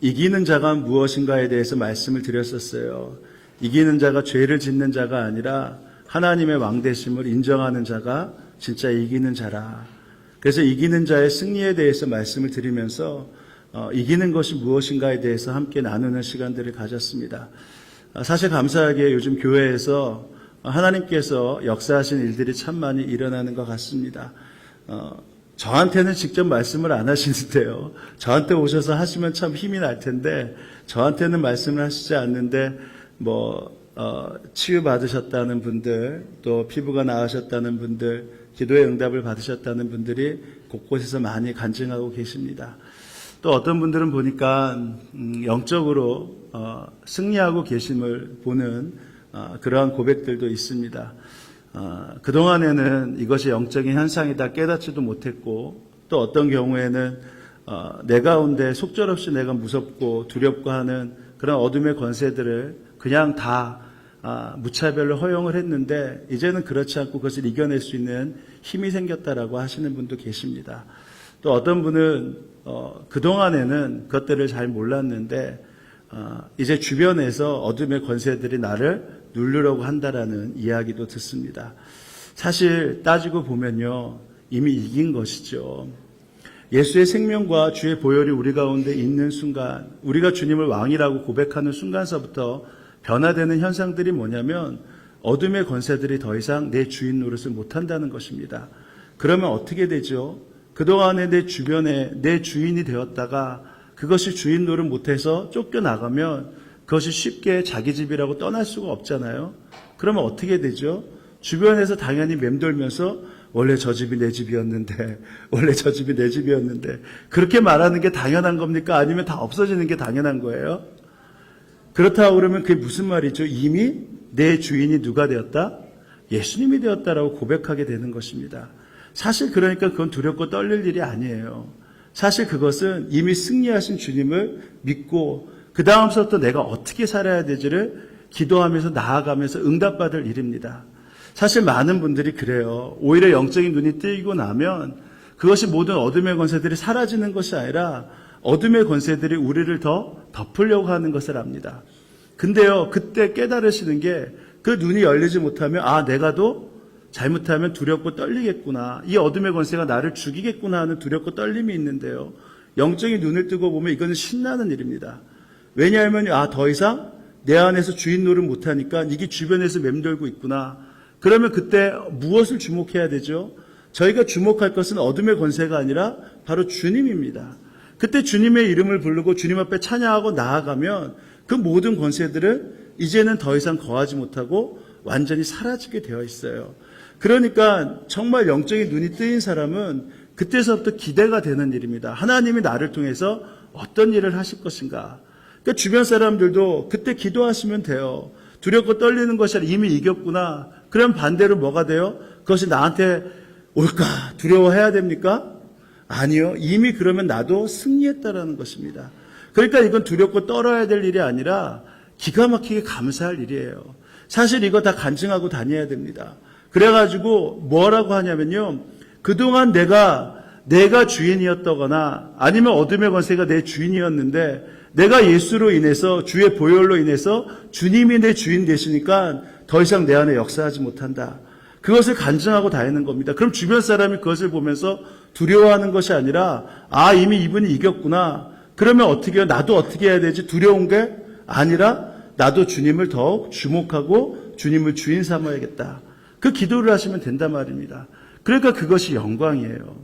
이기는 자가 무엇인가에 대해서 말씀을 드렸었어요. 이기는 자가 죄를 짓는 자가 아니라 하나님의 왕되심을 인정하는 자가 진짜 이기는 자라. 그래서 이기는 자의 승리에 대해서 말씀을 드리면서 이기는 것이 무엇인가에 대해서 함께 나누는 시간들을 가졌습니다. 사실 감사하게 요즘 교회에서 하나님께서 역사하신 일들이 참 많이 일어나는 것 같습니다. 저한테는 직접 말씀을 안 하시는데요. 저한테 오셔서 하시면 참 힘이 날 텐데 저한테는 말씀을 하시지 않는데 치유받으셨다는 분들, 또 피부가 나으셨다는 분들, 기도의 응답을 받으셨다는 분들이 곳곳에서 많이 간증하고 계십니다. 또 어떤 분들은 보니까 영적으로 승리하고 계심을 보는 그러한 고백들도 있습니다. 그동안에는 이것이 영적인 현상이다 깨닫지도 못했고, 또 어떤 경우에는 내 가운데 속절없이 내가 무섭고 두렵고 하는 그런 어둠의 권세들을 그냥 다 무차별로 허용을 했는데 이제는 그렇지 않고 그것을 이겨낼 수 있는 힘이 생겼다라고 하시는 분도 계십니다. 또 어떤 분은 그동안에는 그것들을 잘 몰랐는데 이제 주변에서 어둠의 권세들이 나를 누르려고 한다라는 이야기도 듣습니다. 사실 따지고 보면요, 이미 이긴 것이죠. 예수의 생명과 주의 보혈이 우리 가운데 있는 순간, 우리가 주님을 왕이라고 고백하는 순간서부터 변화되는 현상들이 뭐냐면 어둠의 권세들이 더 이상 내 주인 노릇을 못한다는 것입니다. 그러면 어떻게 되죠? 그동안에 내 주변에 내 주인이 되었다가 그것이 주인 노릇 못해서 쫓겨나가면 그것이 쉽게 자기 집이라고 떠날 수가 없잖아요. 그러면 어떻게 되죠? 주변에서 당연히 맴돌면서 원래 저 집이 내 집이었는데, 원래 저 집이 내 집이었는데, 그렇게 말하는 게 당연한 겁니까? 아니면 다 없어지는 게 당연한 거예요? 그렇다고 그러면 그게 무슨 말이죠? 이미 내 주인이 누가 되었다? 예수님이 되었다라고 고백하게 되는 것입니다. 사실 그러니까 그건 두렵고 떨릴 일이 아니에요. 사실 그것은 이미 승리하신 주님을 믿고 그 다음부터 내가 어떻게 살아야 되지를 기도하면서 나아가면서 응답받을 일입니다. 사실 많은 분들이 그래요. 오히려 영적인 눈이 뜨이고 나면 그것이 모든 어둠의 권세들이 사라지는 것이 아니라 어둠의 권세들이 우리를 더 덮으려고 하는 것을 압니다. 근데요, 그때 깨달으시는 게 그 눈이 열리지 못하면 내가 도 잘못하면 두렵고 떨리겠구나. 이 어둠의 권세가 나를 죽이겠구나 하는 두렵고 떨림이 있는데요. 영적인 눈을 뜨고 보면 이거는 신나는 일입니다. 왜냐하면 더 이상 내 안에서 주인 노릇 못하니까 이게 주변에서 맴돌고 있구나. 그러면 그때 무엇을 주목해야 되죠? 저희가 주목할 것은 어둠의 권세가 아니라 바로 주님입니다. 그때 주님의 이름을 부르고 주님 앞에 찬양하고 나아가면 그 모든 권세들은 이제는 더 이상 거하지 못하고 완전히 사라지게 되어 있어요. 그러니까 정말 영적인 눈이 뜨인 사람은 그때서부터 기대가 되는 일입니다. 하나님이 나를 통해서 어떤 일을 하실 것인가. 그러니까 주변 사람들도 그때 기도하시면 돼요. 두렵고 떨리는 것이 아니라 이미 이겼구나. 그럼 반대로 뭐가 돼요? 그것이 나한테 올까? 두려워해야 됩니까? 아니요. 이미 그러면 나도 승리했다라는 것입니다. 그러니까 이건 두렵고 떨어야 될 일이 아니라 기가 막히게 감사할 일이에요. 사실 이거 다 간증하고 다녀야 됩니다. 그래가지고 뭐라고 하냐면요. 그동안 내가 주인이었다거나 아니면 어둠의 권세가 내 주인이었는데 내가 예수로 인해서 주의 보혈로 인해서 주님이 내 주인 되시니까 더 이상 내 안에 역사하지 못한다. 그것을 간증하고 다니는 겁니다. 그럼 주변 사람이 그것을 보면서 두려워하는 것이 아니라 이미 이분이 이겼구나. 그러면 어떻게 해요? 나도 어떻게 해야 되지? 두려운 게 아니라 나도 주님을 더욱 주목하고 주님을 주인 삼아야겠다. 그 기도를 하시면 된단 말입니다. 그러니까 그것이 영광이에요.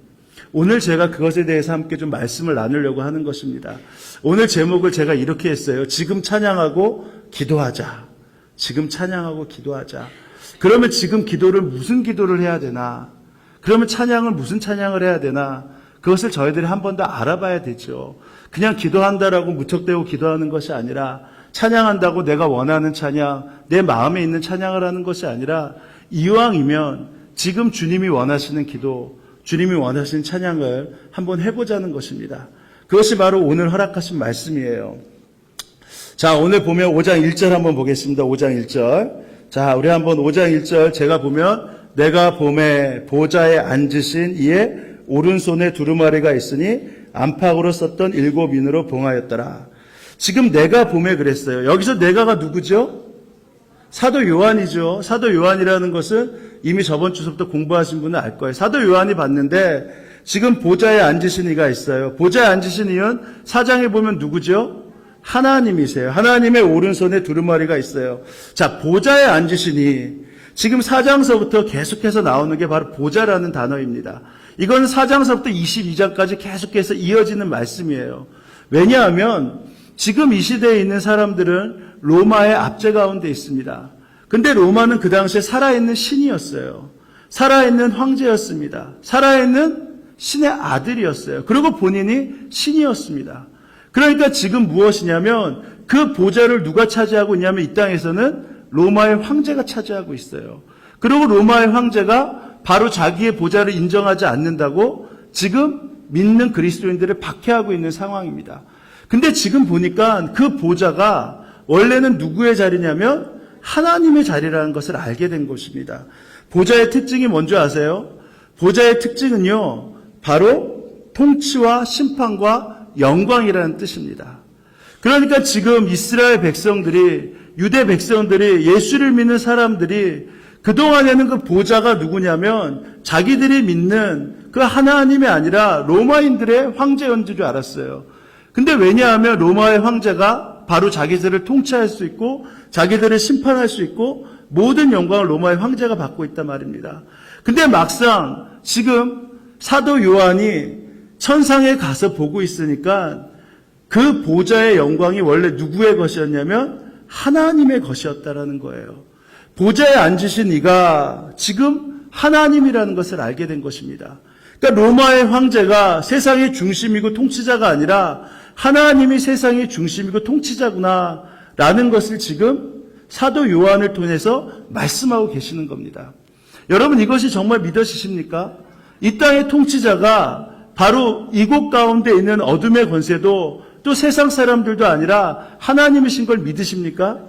오늘 제가 그것에 대해서 함께 좀 말씀을 나누려고 하는 것입니다. 오늘 제목을 제가 이렇게 했어요. 지금 찬양하고 기도하자. 지금 찬양하고 기도하자. 그러면 지금 기도를 무슨 기도를 해야 되나? 그러면 찬양을 무슨 찬양을 해야 되나? 그것을 저희들이 한 번 더 알아봐야 되죠. 그냥 기도한다라고 무턱대고 기도하는 것이 아니라 찬양한다고 내가 원하는 찬양, 내 마음에 있는 찬양을 하는 것이 아니라 이왕이면 지금 주님이 원하시는 기도, 주님이 원하시는 찬양을 한번 해보자는 것입니다. 그것이 바로 오늘 허락하신 말씀이에요. 자, 오늘 보면 5장 1절 한번 보겠습니다. 5장 1절. 자, 우리 한번 5장 1절 제가 보면 내가 봄에 보좌에 앉으신 이의 오른손에 두루마리가 있으니 안팎으로 썼던 7인으로 봉하였더라. 지금 내가 봄에 그랬어요. 여기서 내가가 누구죠? 사도 요한이죠. 사도 요한이라는 것은 이미 저번 주부터 공부하신 분은 알 거예요. 사도 요한이 봤는데 지금 보좌에 앉으신 이가 있어요. 보좌에 앉으신 이는 4장에 보면 누구죠? 하나님이세요. 하나님의 오른손에 두루마리가 있어요. 자, 보좌에 앉으시니 지금 4장서부터 계속해서 나오는 게 바로 보좌라는 단어입니다. 이건 4장서부터 22장까지 계속해서 이어지는 말씀이에요. 왜냐하면 지금 이 시대에 있는 사람들은 로마의 압제 가운데 있습니다. 근데 로마는 그 당시에 살아있는 신이었어요. 살아있는 황제였습니다. 살아있는 신의 아들이었어요. 그리고 본인이 신이었습니다. 그러니까 지금 무엇이냐면 그 보좌를 누가 차지하고 있냐면 이 땅에서는 로마의 황제가 차지하고 있어요. 그리고 로마의 황제가 바로 자기의 보좌를 인정하지 않는다고 지금 믿는 그리스도인들을 박해하고 있는 상황입니다. 근데 지금 보니까 그 보좌가 원래는 누구의 자리냐면 하나님의 자리라는 것을 알게 된 것입니다. 보좌의 특징이 뭔지 아세요? 보좌의 특징은요, 바로 통치와 심판과 영광이라는 뜻입니다. 그러니까 지금 이스라엘 백성들이, 유대 백성들이, 예수를 믿는 사람들이 그동안에는 그 보좌가 누구냐면 자기들이 믿는 그 하나님이 아니라 로마인들의 황제인 줄 알았어요. 근데 왜냐하면 로마의 황제가 바로 자기들을 통치할 수 있고 자기들을 심판할 수 있고 모든 영광을 로마의 황제가 받고 있단 말입니다. 근데 막상 지금 사도 요한이 천상에 가서 보고 있으니까 그 보좌의 영광이 원래 누구의 것이었냐면 하나님의 것이었다라는 거예요. 보좌에 앉으신 이가 지금 하나님이라는 것을 알게 된 것입니다. 그러니까 로마의 황제가 세상의 중심이고 통치자가 아니라 하나님이 세상의 중심이고 통치자구나 라는 것을 지금 사도 요한을 통해서 말씀하고 계시는 겁니다. 여러분, 이것이 정말 믿어지십니까? 이 땅의 통치자가 바로 이곳 가운데 있는 어둠의 권세도 또 세상 사람들도 아니라 하나님이신 걸 믿으십니까?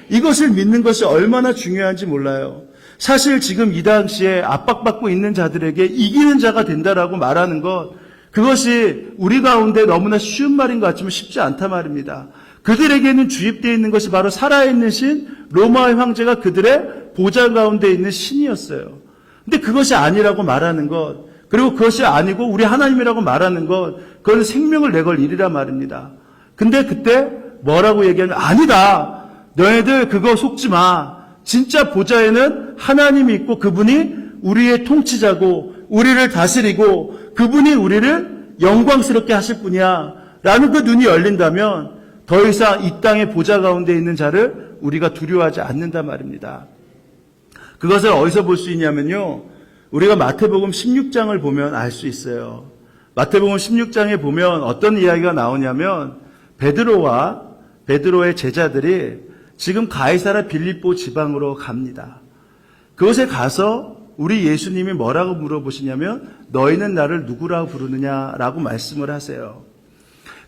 이것을 믿는 것이 얼마나 중요한지 몰라요. 사실 지금 이 당시에 압박받고 있는 자들에게 이기는 자가 된다라고 말하는 것, 그것이 우리 가운데 너무나 쉬운 말인 것 같지만 쉽지 않단 말입니다. 그들에게는 주입되어 있는 것이 바로 살아있는 신, 로마의 황제가 그들의 보좌 가운데 있는 신이었어요. 근데 그것이 아니라고 말하는 것, 그리고 그것이 아니고 우리 하나님이라고 말하는 것, 그건 생명을 내걸 일이라 말입니다. 근데 그때 뭐라고 얘기하면 아니다. 너희들 그거 속지 마. 진짜 보좌에는 하나님이 있고 그분이 우리의 통치자고 우리를 다스리고 그분이 우리를 영광스럽게 하실 분이야 라는 그 눈이 열린다면 더 이상 이 땅의 보좌 가운데 있는 자를 우리가 두려워하지 않는단 말입니다. 그것을 어디서 볼 수 있냐면요, 우리가 마태복음 16장을 보면 알 수 있어요. 마태복음 16장에 보면 어떤 이야기가 나오냐면 베드로의 제자들이 지금 가이사랴 빌립보 지방으로 갑니다. 그곳에 가서 우리 예수님이 뭐라고 물어보시냐면 너희는 나를 누구라고 부르느냐라고 말씀을 하세요.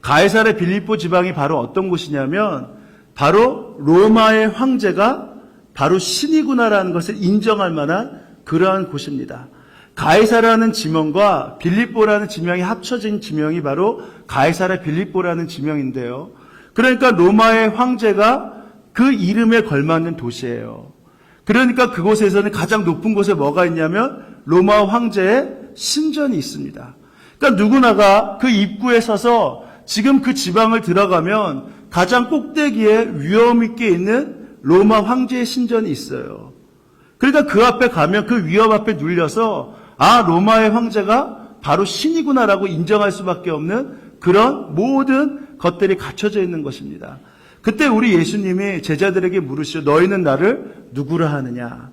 가이사랴 빌립보 지방이 바로 어떤 곳이냐면 바로 로마의 황제가 바로 신이구나라는 것을 인정할 만한 그러한 곳입니다. 가이사라는 지명과 빌립보라는 지명이 합쳐진 지명이 바로 가이사랴 빌립보라는 지명인데요. 그러니까 로마의 황제가 그 이름에 걸맞는 도시예요. 그러니까 그곳에서는 가장 높은 곳에 뭐가 있냐면 로마 황제의 신전이 있습니다. 그러니까 누구나가 그 입구에 서서 지금 그 지방을 들어가면 가장 꼭대기에 위험 있게 있는 로마 황제의 신전이 있어요. 그러니까 그 앞에 가면 그 위험 앞에 눌려서 로마의 황제가 바로 신이구나라고 인정할 수밖에 없는 그런 모든 것들이 갖춰져 있는 것입니다. 그때 우리 예수님이 제자들에게 물으시오. 너희는 나를 누구라 하느냐.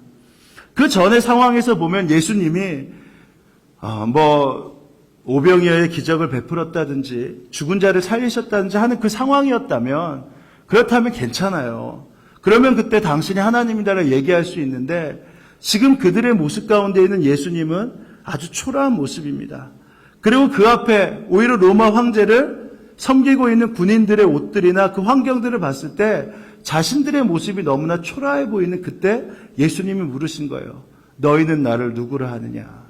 그 전의 상황에서 보면 예수님이 오병이어의 기적을 베풀었다든지 죽은 자를 살리셨다든지 하는 그 상황이었다면 그렇다면 괜찮아요. 그러면 그때 당신이 하나님이다라고 얘기할 수 있는데 지금 그들의 모습 가운데 있는 예수님은 아주 초라한 모습입니다. 그리고 그 앞에 오히려 로마 황제를 섬기고 있는 군인들의 옷들이나 그 환경들을 봤을 때 자신들의 모습이 너무나 초라해 보이는 그때 예수님이 물으신 거예요. 너희는 나를 누구라 하느냐.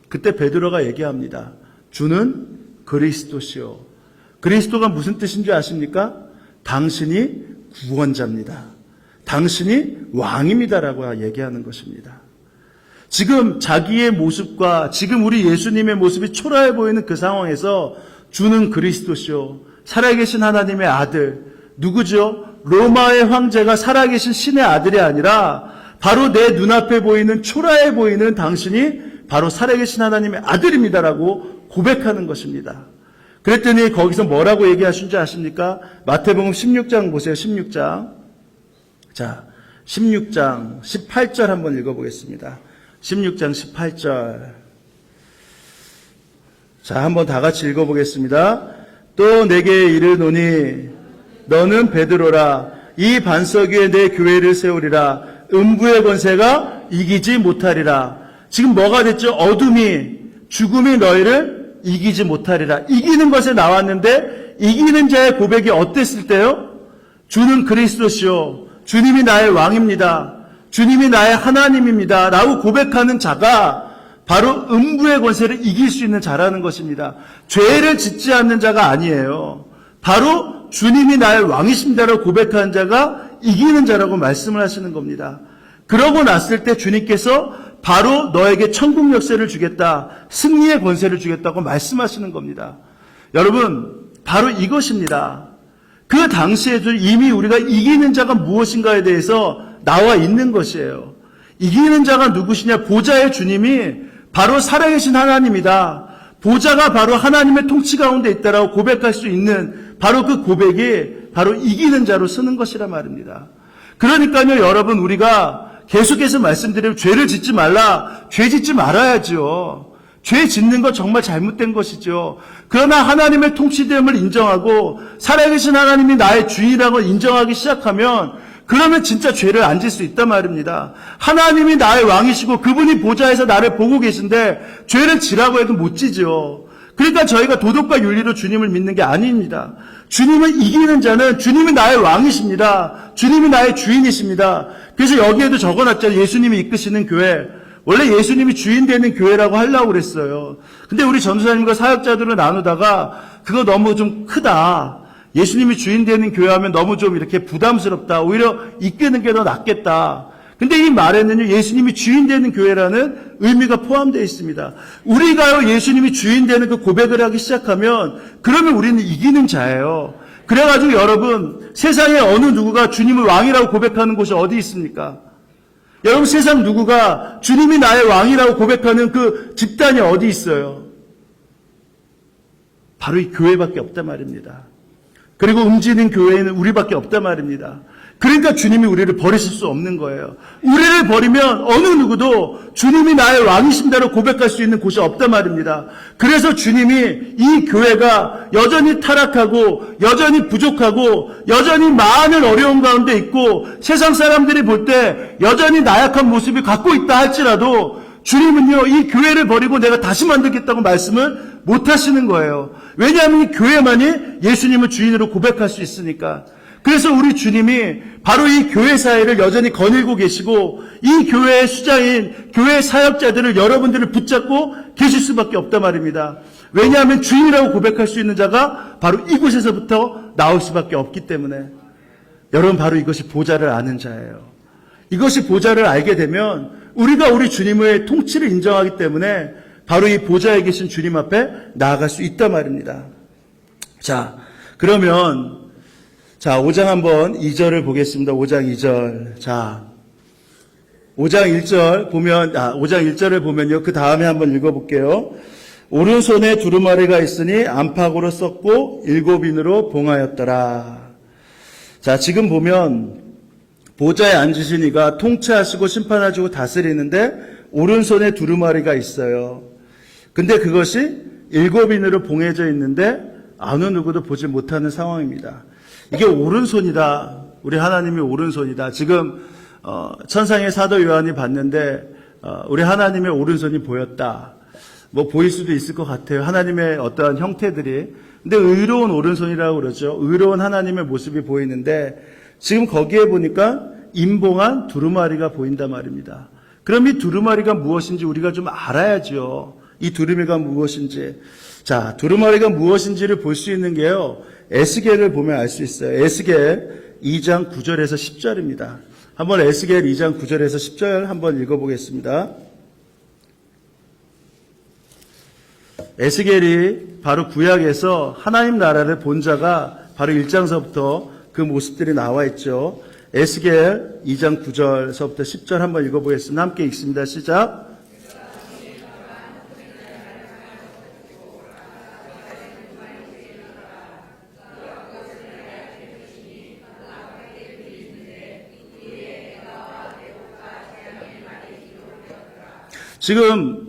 그때 베드로가 얘기합니다. 주는 그리스도시요. 그리스도가 무슨 뜻인 줄 아십니까? 당신이 구원자입니다. 당신이 왕입니다라고 얘기하는 것입니다. 지금 자기의 모습과 지금 우리 예수님의 모습이 초라해 보이는 그 상황에서 주는 그리스도시요, 살아계신 하나님의 아들, 누구죠? 로마의 황제가 살아계신 신의 아들이 아니라 바로 내 눈앞에 보이는 초라해 보이는 당신이 바로 살아계신 하나님의 아들입니다라고 고백하는 것입니다. 그랬더니 거기서 뭐라고 얘기하신 줄 아십니까? 마태복음 16장 보세요. 16장. 자, 16장 18절 한번 읽어보겠습니다. 16장 18절. 자, 한번 다 같이 읽어보겠습니다. 또 내게 이르노니 너는 베드로라. 이 반석 위에 내 교회를 세우리라. 음부의 권세가 이기지 못하리라. 지금 뭐가 됐죠? 어둠이, 죽음이 너희를 이기지 못하리라. 이기는 것에 나왔는데 이기는 자의 고백이 어땠을 때요? 주는 그리스도시요, 주님이 나의 왕입니다. 주님이 나의 하나님입니다. 라고 고백하는 자가 바로 음부의 권세를 이길 수 있는 자라는 것입니다. 죄를 짓지 않는 자가 아니에요. 바로 주님이 나의 왕이십니다라고 고백하는 자가 이기는 자라고 말씀을 하시는 겁니다. 그러고 났을 때 주님께서 바로 너에게 천국 역사를 주겠다, 승리의 권세를 주겠다고 말씀하시는 겁니다. 여러분, 바로 이것입니다. 그 당시에도 이미 우리가 이기는 자가 무엇인가에 대해서 나와 있는 것이에요. 이기는 자가 누구시냐? 보좌의 주님이 바로 살아계신 하나님이다. 보좌가 바로 하나님의 통치 가운데 있다라고 고백할 수 있는 바로 그 고백이 바로 이기는 자로 서는 것이라 말입니다. 그러니까요, 여러분, 우리가 계속해서 말씀드리면 죄를 짓지 말라. 죄 짓지 말아야죠. 죄 짓는 거 정말 잘못된 것이죠. 그러나 하나님의 통치됨을 인정하고 살아계신 하나님이 나의 주인이라고 인정하기 시작하면 그러면 진짜 죄를 안 질 수 있단 말입니다. 하나님이 나의 왕이시고 그분이 보좌에서 나를 보고 계신데 죄를 지라고 해도 못 지죠. 그러니까 저희가 도덕과 윤리로 주님을 믿는 게 아닙니다. 주님을 이기는 자는 주님이 나의 왕이십니다. 주님이 나의 주인이십니다. 그래서 여기에도 적어놨잖아요. 예수님이 이끄시는 교회. 원래 예수님이 주인 되는 교회라고 하려고 그랬어요. 근데 우리 전도사님과 사역자들을 나누다가 그거 너무 좀 크다. 예수님이 주인 되는 교회 하면 너무 좀 이렇게 부담스럽다. 오히려 이끄는 게 더 낫겠다. 근데 이 말에는요, 예수님이 주인 되는 교회라는 의미가 포함되어 있습니다. 우리가요, 예수님이 주인 되는 그 고백을 하기 시작하면 그러면 우리는 이기는 자예요. 그래가지고 여러분, 세상에 어느 누구가 주님을 왕이라고 고백하는 곳이 어디 있습니까? 여러분, 세상 누구가 주님이 나의 왕이라고 고백하는 그 집단이 어디 있어요? 바로 이 교회밖에 없단 말입니다. 그리고 움직이는 교회에는 우리밖에 없단 말입니다. 그러니까 주님이 우리를 버리실 수 없는 거예요. 우리를 버리면 어느 누구도 주님이 나의 왕이신다고 고백할 수 있는 곳이 없단 말입니다. 그래서 주님이 이 교회가 여전히 타락하고 여전히 부족하고 여전히 많은 어려움 가운데 있고 세상 사람들이 볼 때 여전히 나약한 모습을 갖고 있다 할지라도 주님은요, 이 교회를 버리고 내가 다시 만들겠다고 말씀을 못 하시는 거예요. 왜냐하면 이 교회만이 예수님을 주인으로 고백할 수 있으니까. 그래서 우리 주님이 바로 이 교회 사회를 여전히 거닐고 계시고 이 교회의 수장인 교회 사역자들을 여러분들을 붙잡고 계실 수밖에 없단 말입니다. 왜냐하면 주인이라고 고백할 수 있는 자가 바로 이곳에서부터 나올 수밖에 없기 때문에. 여러분, 바로 이것이 보좌를 아는 자예요. 이것이 보좌를 알게 되면 우리가 우리 주님의 통치를 인정하기 때문에 바로 이 보좌에 계신 주님 앞에 나아갈 수 있단 말입니다. 자, 그러면 5장 한번 2절을 보겠습니다. 5장 2절. 자, 5장 1절 보면 5장 1절을 보면요. 그 다음에 한번 읽어볼게요. 오른손에 두루마리가 있으니 안팎으로 썼고 7인으로 봉하였더라. 자, 지금 보면 보좌에 앉으신 이가 통치하시고 심판하시고 다스리는데 오른손에 두루마리가 있어요. 근데 그것이 7인으로 봉해져 있는데 어느 누구도 보지 못하는 상황입니다. 이게 오른손이다. 우리 하나님이 오른손이다. 지금 천상의 사도 요한이 봤는데 우리 하나님의 오른손이 보였다. 뭐 보일 수도 있을 것 같아요. 하나님의 어떠한 형태들이. 근데 의로운 오른손이라고 그러죠. 의로운 하나님의 모습이 보이는데 지금 거기에 보니까 임봉한 두루마리가 보인단 말입니다. 그럼 이 두루마리가 무엇인지 우리가 좀 알아야죠. 이 두루마리가 무엇인지. 자, 두루마리가 무엇인지를 볼 수 있는 게요. 에스겔을 보면 알 수 있어요. 에스겔 2장 9절에서 10절입니다. 한번 에스겔 2장 9절에서 10절 한번 읽어보겠습니다. 에스겔이 바로 구약에서 하나님 나라를 본 자가 바로 1장서부터 그 모습들이 나와 있죠. 에스겔 2장 9절서부터 10절 한번 읽어보겠습니다. 함께 읽습니다. 시작. 지금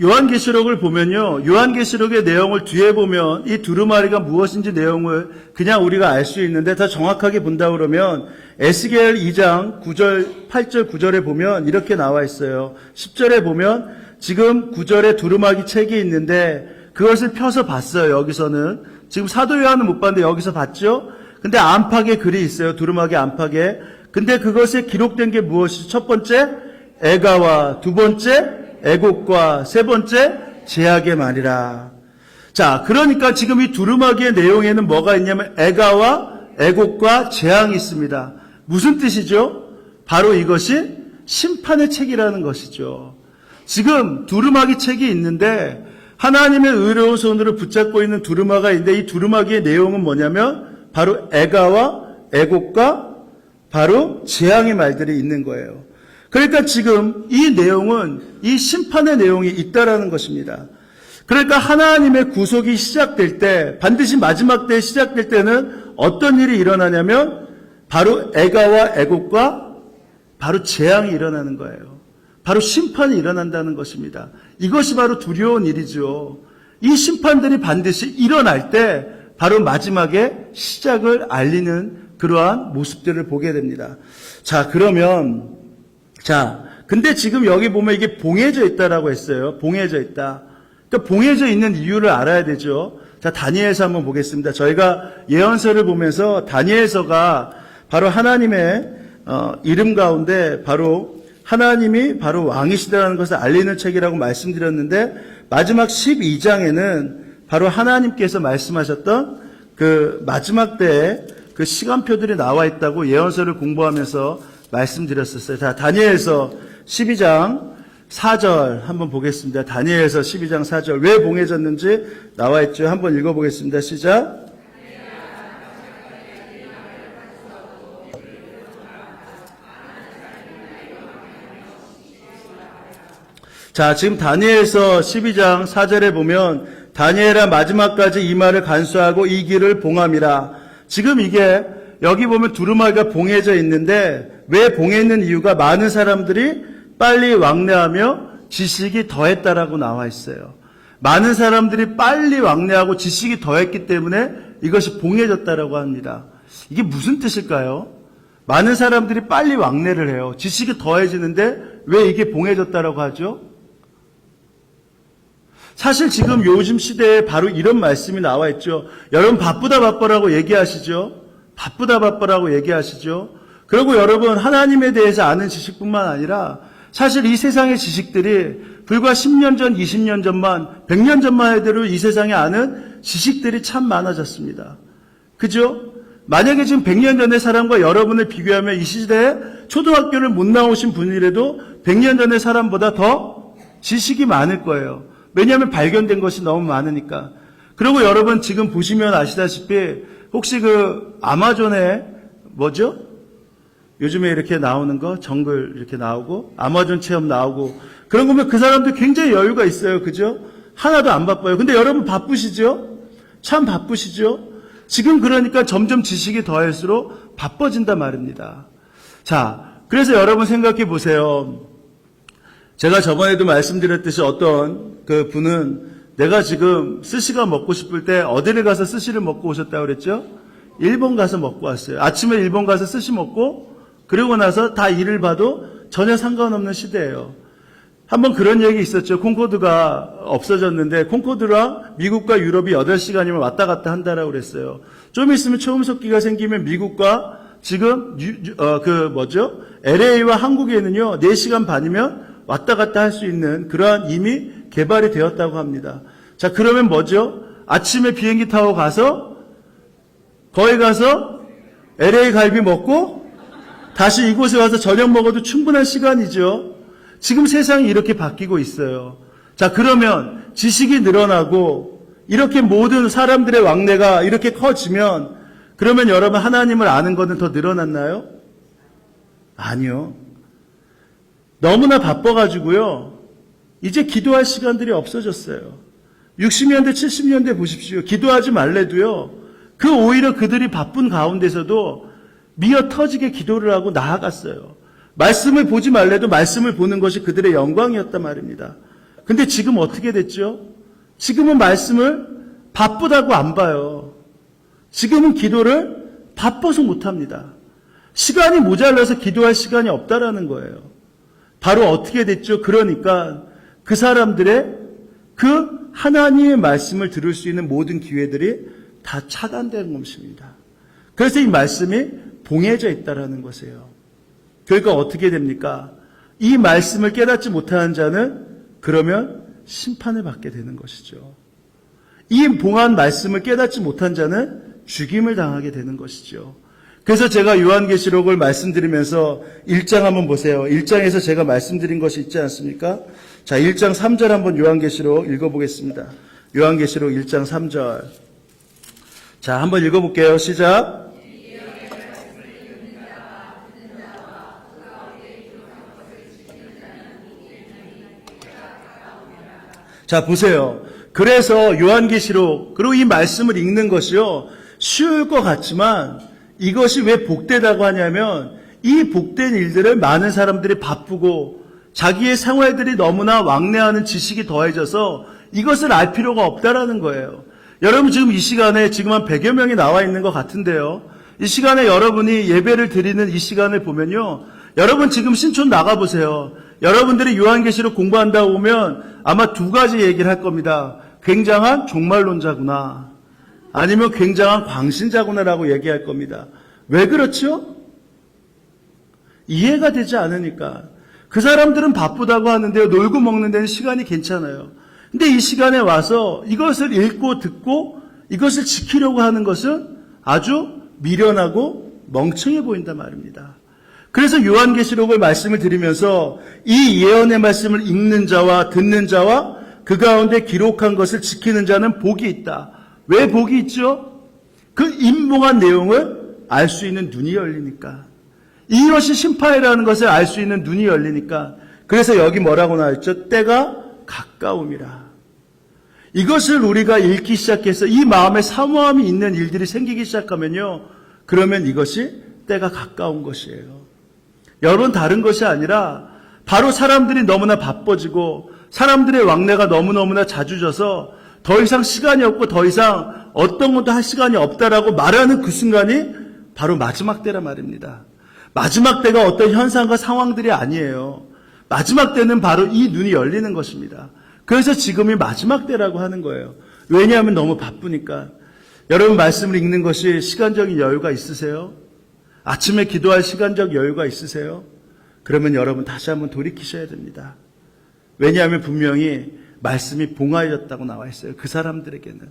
요한계시록을 보면요. 요한계시록의 내용을 뒤에 보면 이 두루마리가 무엇인지 내용을 그냥 우리가 알 수 있는데 더 정확하게 본다 그러면 에스겔 2장 9절, 8절, 9절에 보면 이렇게 나와 있어요. 10절에 보면 지금 9절에 두루마기 책이 있는데 그것을 펴서 봤어요. 여기서는. 지금 사도 요한은 못 봤는데 여기서 봤죠? 근데 안팎에 글이 있어요. 두루마기 안팎에. 근데 그것에 기록된 게 무엇이죠? 첫 번째 애가와 두 번째 애곡과 세 번째 제약의 말이라. 자, 그러니까 지금 이 두루마기의 내용에는 뭐가 있냐면 애가와 애곡과 재앙이 있습니다. 무슨 뜻이죠? 바로 이것이 심판의 책이라는 것이죠. 지금 두루마기 책이 있는데 하나님의 의로운 손으로 붙잡고 있는 두루마가 있는데 이 두루마기의 내용은 뭐냐면 바로 애가와 애곡과 바로 재앙의 말들이 있는 거예요. 그러니까 지금 이 내용은 이 심판의 내용이 있다라는 것입니다. 그러니까 하나님의 구속이 시작될 때 반드시 마지막 때에 시작될 때는 어떤 일이 일어나냐면 바로 애가와 애곡과 바로 재앙이 일어나는 거예요. 바로 심판이 일어난다는 것입니다. 이것이 바로 두려운 일이죠. 이 심판들이 반드시 일어날 때 바로 마지막에 시작을 알리는 그러한 모습들을 보게 됩니다. 자, 그러면 근데 지금 여기 보면 이게 봉해져 있다라고 했어요. 봉해져 있다. 그러니까 봉해져 있는 이유를 알아야 되죠. 자, 다니엘서 한번 보겠습니다. 저희가 예언서를 보면서 다니엘서가 바로 하나님의 이름 가운데 바로 하나님이 바로 왕이시다라는 것을 알리는 책이라고 말씀드렸는데 마지막 12장에는 바로 하나님께서 말씀하셨던 그 마지막 때에 그 시간표들이 나와 있다고 예언서를 공부하면서 말씀드렸었어요. 자, 다니엘서 12장 4절 한번 보겠습니다. 다니엘서 12장 4절 왜 봉해졌는지 나와 있죠. 한번 읽어보겠습니다. 시작. 자, 지금 다니엘서 12장 4절에 보면 다니엘아 마지막까지 이 말을 간수하고 이 길을 봉함이라. 지금 이게 여기 보면 두루마기가 봉해져 있는데 왜 봉해 있는 이유가 많은 사람들이 빨리 왕래하며 지식이 더했다라고 나와 있어요. 많은 사람들이 빨리 왕래하고 지식이 더했기 때문에 이것이 봉해졌다라고 합니다. 이게 무슨 뜻일까요? 많은 사람들이 빨리 왕래를 해요. 지식이 더해지는데 왜 이게 봉해졌다라고 하죠? 사실 지금 요즘 시대에 바로 이런 말씀이 나와 있죠. 여러분 바쁘다 바빠라고 얘기하시죠. 바쁘다 바빠라고 얘기하시죠. 그리고 여러분 하나님에 대해서 아는 지식뿐만 아니라 사실 이 세상의 지식들이 불과 10년 전, 20년 전만, 100년 전만 해도 이 세상에 아는 지식들이 참 많아졌습니다. 그죠? 만약에 지금 100년 전의 사람과 여러분을 비교하면 이 시대에 초등학교를 못 나오신 분이라도 100년 전의 사람보다 더 지식이 많을 거예요. 왜냐하면 발견된 것이 너무 많으니까. 그리고 여러분 지금 보시면 아시다시피 혹시 그 아마존에 뭐죠? 요즘에 이렇게 나오는 거 정글 이렇게 나오고 아마존 체험 나오고 그런 거면 그 사람들 굉장히 여유가 있어요. 그죠? 하나도 안 바빠요. 근데 여러분 바쁘시죠? 참 바쁘시죠? 지금 그러니까 점점 지식이 더할수록 바빠진단 말입니다. 자, 그래서 여러분 생각해 보세요. 제가 저번에도 말씀드렸듯이 어떤 그 분은 내가 지금 스시가 먹고 싶을 때 어디를 가서 스시를 먹고 오셨다고 그랬죠? 일본 가서 먹고 왔어요. 아침에 일본 가서 스시 먹고 그러고 나서 다 일을 봐도 전혀 상관없는 시대예요. 한번 그런 얘기 있었죠. 콘코드가 없어졌는데 콘코드랑 미국과 유럽이 8시간이면 왔다 갔다 한다라고 그랬어요. 좀 있으면 초음속기가 생기면 미국과 지금 LA와 한국에는요 4시간 반이면 왔다 갔다 할 수 있는 그러한 이미 개발이 되었다고 합니다. 자, 그러면 뭐죠? 아침에 비행기 타고 가서 거기 가서 LA 갈비 먹고 다시 이곳에 와서 저녁 먹어도 충분한 시간이죠. 지금 세상이 이렇게 바뀌고 있어요. 자, 그러면 지식이 늘어나고 이렇게 모든 사람들의 왕래가 이렇게 커지면 그러면 여러분 하나님을 아는 것은 더 늘어났나요? 아니요. 너무나 바빠가지고요. 이제 기도할 시간들이 없어졌어요. 60년대, 70년대 보십시오. 기도하지 말래도요. 그 오히려 그들이 바쁜 가운데서도 미어 터지게 기도를 하고 나아갔어요. 말씀을 보지 말래도 말씀을 보는 것이 그들의 영광이었단 말입니다. 근데 지금 어떻게 됐죠? 지금은 말씀을 바쁘다고 안 봐요. 지금은 기도를 바빠서 못합니다. 시간이 모자라서 기도할 시간이 없다라는 거예요. 바로 어떻게 됐죠? 그러니까 그 사람들의 그 하나님의 말씀을 들을 수 있는 모든 기회들이 다 차단된 것입니다. 그래서 이 말씀이 봉해져 있다라는 것이에요. 그러니까 어떻게 됩니까? 이 말씀을 깨닫지 못하는 자는 그러면 심판을 받게 되는 것이죠. 이 봉한 말씀을 깨닫지 못한 자는 죽임을 당하게 되는 것이죠. 그래서 제가 요한계시록을 말씀드리면서 1장 한번 보세요. 1장에서 제가 말씀드린 것이 있지 않습니까? 자, 1장 3절 한번 요한계시록 읽어보겠습니다. 요한계시록 1장 3절. 자, 한번 읽어볼게요. 시작. 자, 보세요. 그래서 요한계시록 그리고 이 말씀을 읽는 것이요 쉬울 것 같지만 이것이 왜 복되다고 하냐면 이 복된 일들을 많은 사람들이 바쁘고 자기의 생활들이 너무나 왕래하는 지식이 더해져서 이것을 알 필요가 없다라는 거예요. 여러분 지금 이 시간에 지금 한 100여 명이 나와 있는 것 같은데요. 이 시간에 여러분이 예배를 드리는 이 시간을 보면요. 여러분 지금 신촌 나가보세요. 여러분들이 요한계시록 공부한다고 보면 아마 두 가지 얘기를 할 겁니다. 굉장한 종말론자구나. 아니면 굉장한 광신자구나라고 얘기할 겁니다. 왜 그렇죠? 이해가 되지 않으니까. 그 사람들은 바쁘다고 하는데요. 놀고 먹는 데는 시간이 괜찮아요. 근데 이 시간에 와서 이것을 읽고 듣고 이것을 지키려고 하는 것은 아주 미련하고 멍청해 보인단 말입니다. 그래서 요한계시록을 말씀을 드리면서 이 예언의 말씀을 읽는 자와 듣는 자와 그 가운데 기록한 것을 지키는 자는 복이 있다. 왜 복이 있죠? 그 임봉한 내용을 알 수 있는 눈이 열리니까. 이것이 심판이라는 것을 알 수 있는 눈이 열리니까. 그래서 여기 뭐라고 나왔죠? 때가 가까움이라. 이것을 우리가 읽기 시작해서 이 마음에 사모함이 있는 일들이 생기기 시작하면요. 그러면 이것이 때가 가까운 것이에요. 여러분 다른 것이 아니라 바로 사람들이 너무나 바빠지고 사람들의 왕래가 너무너무나 잦아져서 더 이상 시간이 없고 더 이상 어떤 것도 할 시간이 없다라고 말하는 그 순간이 바로 마지막 때란 말입니다. 마지막 때가 어떤 현상과 상황들이 아니에요. 마지막 때는 바로 이 눈이 열리는 것입니다. 그래서 지금이 마지막 때라고 하는 거예요. 왜냐하면 너무 바쁘니까. 여러분 말씀을 읽는 것이 시간적인 여유가 있으세요? 아침에 기도할 시간적 여유가 있으세요? 그러면 여러분 다시 한번 돌이키셔야 됩니다. 왜냐하면 분명히 말씀이 봉하여졌다고 나와 있어요. 그 사람들에게는.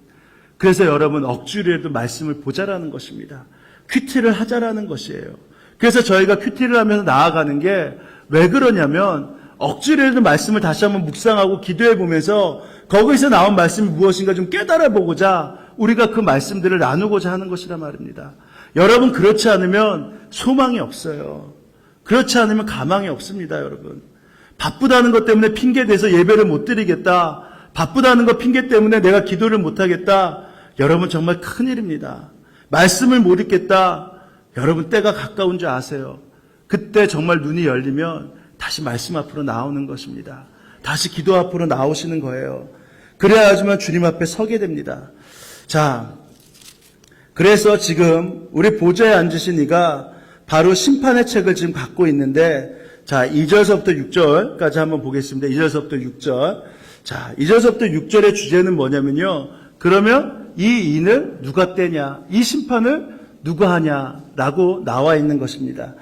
그래서 여러분 억지로라도 말씀을 보자라는 것입니다. 큐티를 하자라는 것이에요. 그래서 저희가 큐티를 하면서 나아가는 게 왜 그러냐면 억지로라도 말씀을 다시 한번 묵상하고 기도해 보면서 거기서 나온 말씀이 무엇인가 좀 깨달아 보고자 우리가 그 말씀들을 나누고자 하는 것이란 말입니다. 여러분 그렇지 않으면 소망이 없어요. 그렇지 않으면 가망이 없습니다. 여러분. 바쁘다는 것 때문에 핑계대서 예배를 못 드리겠다. 바쁘다는 것 핑계 때문에 내가 기도를 못 하겠다. 여러분 정말 큰일입니다. 말씀을 못 읽겠다. 여러분 때가 가까운 줄 아세요. 그때 정말 눈이 열리면 다시 말씀 앞으로 나오는 것입니다. 다시 기도 앞으로 나오시는 거예요. 그래야지만 주님 앞에 서게 됩니다. 자, 그래서 지금 우리 보좌에 앉으신 이가 바로 심판의 책을 지금 갖고 있는데 자, 2절서부터 6절까지 한번 보겠습니다. 2절서부터 6절. 자, 2절서부터 6절의 주제는 뭐냐면요. 그러면 이 인을 누가 떼냐? 이 심판을 누가 하냐라고 나와 있는 것입니다.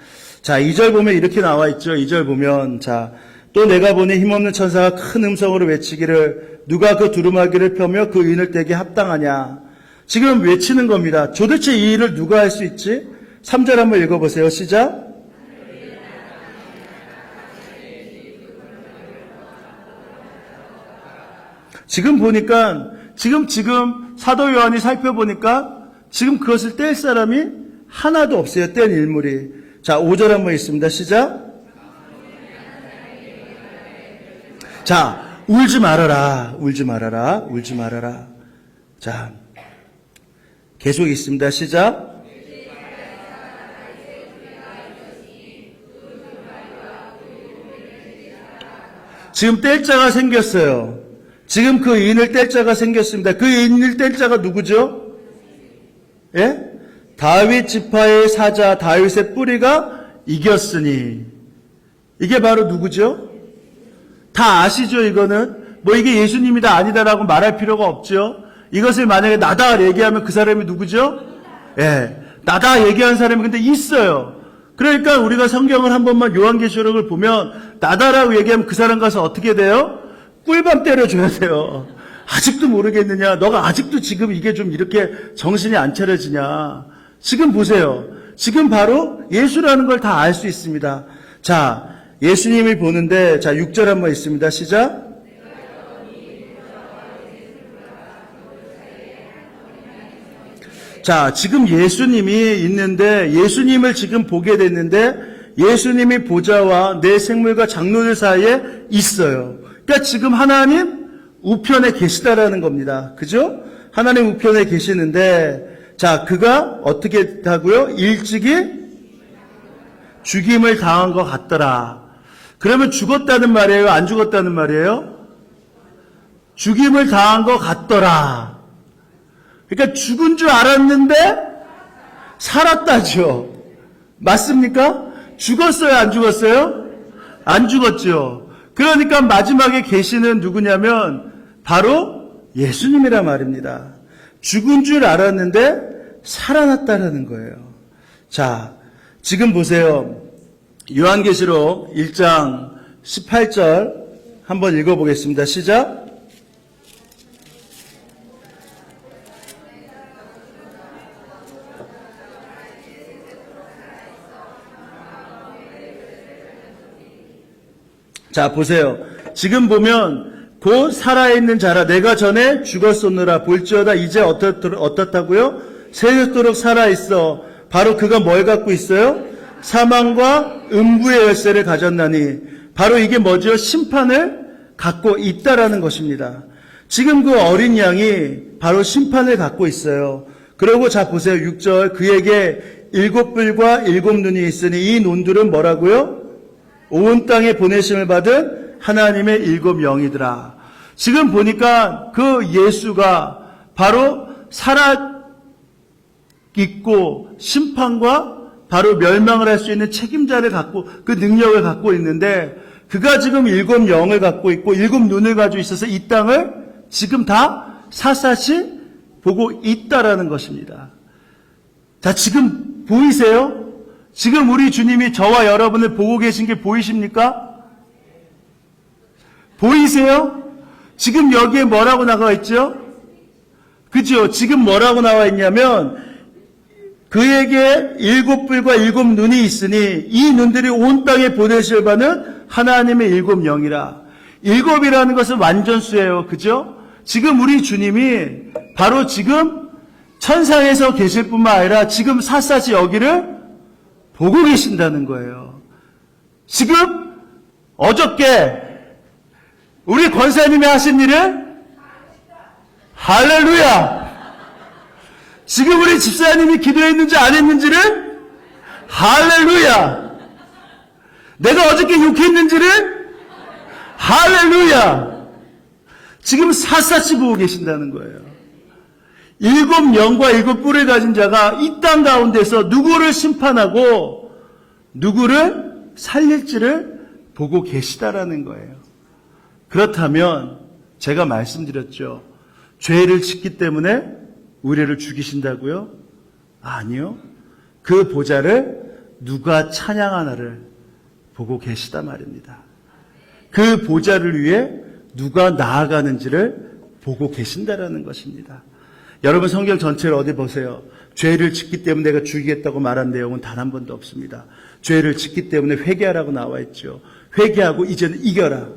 자, 2절 보면 이렇게 나와 있죠. 2절 보면 자, 또 내가 보니 힘없는 천사가 큰 음성으로 외치기를 누가 그 두루마기를 펴며 그 인을 떼기 합당하냐. 지금 외치는 겁니다. 도대체 이 일을 누가 할 수 있지? 3절 한번 읽어보세요. 시작. 지금 보니까 지금 사도 요한이 살펴보니까 지금 그것을 뗄 사람이 하나도 없어요. 뗄 인물이. 자, 5절 한번 있습니다. 시작. 자, 울지 말아라. 울지 말아라. 울지 말아라. 자, 계속 있습니다. 시작. 지금 뗄 자가 생겼어요. 지금 그 인을 뗄 자가 생겼습니다. 그 인을 뗄 자가 누구죠? 예? 다윗 지파의 사자 다윗의 뿌리가 이겼으니. 이게 바로 누구죠? 다 아시죠? 이거는 뭐 이게 예수님이다 아니다라고 말할 필요가 없죠. 이것을 만약에 나다 얘기하면 그 사람이 누구죠? 예, 나다 얘기한 사람이 근데 있어요. 그러니까 우리가 성경을 한 번만 요한계시록을 보면 나다라고 얘기하면 그 사람 가서 어떻게 돼요? 꿀밤 때려줘야 돼요. 아직도 모르겠느냐? 너가 아직도 지금 이게 좀 이렇게 정신이 안 차려지냐? 지금 보세요. 지금 바로 예수라는 걸 다 알 수 있습니다. 자, 예수님을 보는데 자 6절 한번 있습니다. 시작. 자, 지금 예수님이 있는데 예수님을 지금 보게 됐는데 예수님이 보좌와 내 생물과 장로들 사이에 있어요. 그러니까 지금 하나님 우편에 계시다라는 겁니다. 그죠? 하나님 우편에 계시는데 자, 그가 어떻게 하고요? 일찍이 죽임을 당한 것 같더라. 그러면 죽었다는 말이에요? 안 죽었다는 말이에요? 죽임을 당한 것 같더라. 그러니까 죽은 줄 알았는데 살았다죠. 맞습니까? 죽었어요? 안 죽었어요? 안 죽었죠. 그러니까 마지막에 계시는 누구냐면 바로 예수님이란 말입니다. 죽은 줄 알았는데 살아났다는 거예요. 자, 지금 보세요. 요한계시록 1장 18절 한번 읽어보겠습니다. 시작. 자, 보세요. 지금 보면 곧 살아있는 자라 내가 전에 죽었었느라 볼지어다 이제 어떻다고요? 새벽도록 살아있어. 바로 그가 뭘 갖고 있어요? 사망과 음부의 열쇠를 가졌나니 바로 이게 뭐죠? 심판을 갖고 있다라는 것입니다. 지금 그 어린 양이 바로 심판을 갖고 있어요. 그리고 자 보세요. 6절 그에게 7뿔과 7눈이 있으니 이 눈들은 뭐라고요? 온 땅에 보내심을 받은 하나님의 7영이더라. 지금 보니까 그 예수가 바로 살아있고 심판과 바로 멸망을 할 수 있는 책임자를 갖고 그 능력을 갖고 있는데 그가 지금 7영을 갖고 있고 7눈을 가지고 있어서 이 땅을 지금 다 샅샅이 보고 있다라는 것입니다. 자, 지금 보이세요? 지금 우리 주님이 저와 여러분을 보고 계신 게 보이십니까? 보이세요? 지금 여기에 뭐라고 나와 있죠? 그죠? 지금 뭐라고 나와 있냐면 그에게 7뿔과 7눈이 있으니 이 눈들이 온 땅에 보내실 바는 하나님의 7영이라. 7이라는 것은 완전수예요. 그죠? 지금 우리 주님이 바로 지금 천상에서 계실 뿐만 아니라 지금 샅샅이 여기를 보고 계신다는 거예요. 지금 어저께 우리 권사님이 하신 일을 할렐루야! 지금 우리 집사님이 기도했는지 안 했는지를 할렐루야! 내가 어저께 욕했는지를 할렐루야! 지금 샅샅이 보고 계신다는 거예요. 7영과 7뿔을 가진 자가 이 땅 가운데서 누구를 심판하고 누구를 살릴지를 보고 계시다라는 거예요. 그렇다면 제가 말씀드렸죠. 죄를 짓기 때문에 우리를 죽이신다고요? 아니요. 그 보좌를 누가 찬양하나를 보고 계시다 말입니다. 그 보좌를 위해 누가 나아가는지를 보고 계신다라는 것입니다. 여러분 성경 전체를 어디 보세요. 죄를 짓기 때문에 내가 죽이겠다고 말한 내용은 단 한 번도 없습니다. 죄를 짓기 때문에 회개하라고 나와 있죠. 회개하고 이제는 이겨라.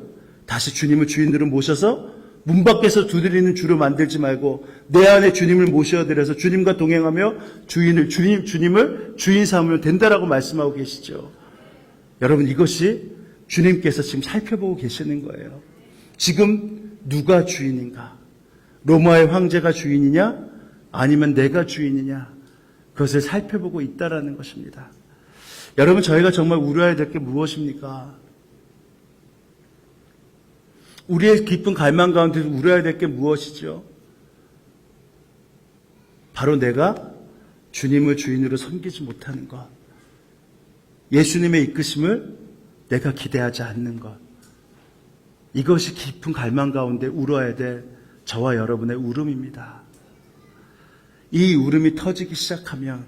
다시 주님을 주인으로 모셔서 문 밖에서 두드리는 주로 만들지 말고 내 안에 주님을 모셔드려서 주님과 동행하며 주님을 주인 삼으면 된다라고 말씀하고 계시죠. 여러분 이것이 주님께서 지금 살펴보고 계시는 거예요. 지금 누가 주인인가? 로마의 황제가 주인이냐? 아니면 내가 주인이냐? 그것을 살펴보고 있다라는 것입니다. 여러분 저희가 정말 우려해야 될 게 무엇입니까? 우리의 깊은 갈망 가운데서 우려해야 될 게 무엇이죠? 바로 내가 주님을 주인으로 섬기지 못하는 것. 예수님의 이끄심을 내가 기대하지 않는 것. 이것이 깊은 갈망 가운데 울어야 될 저와 여러분의 울음입니다. 이 울음이 터지기 시작하면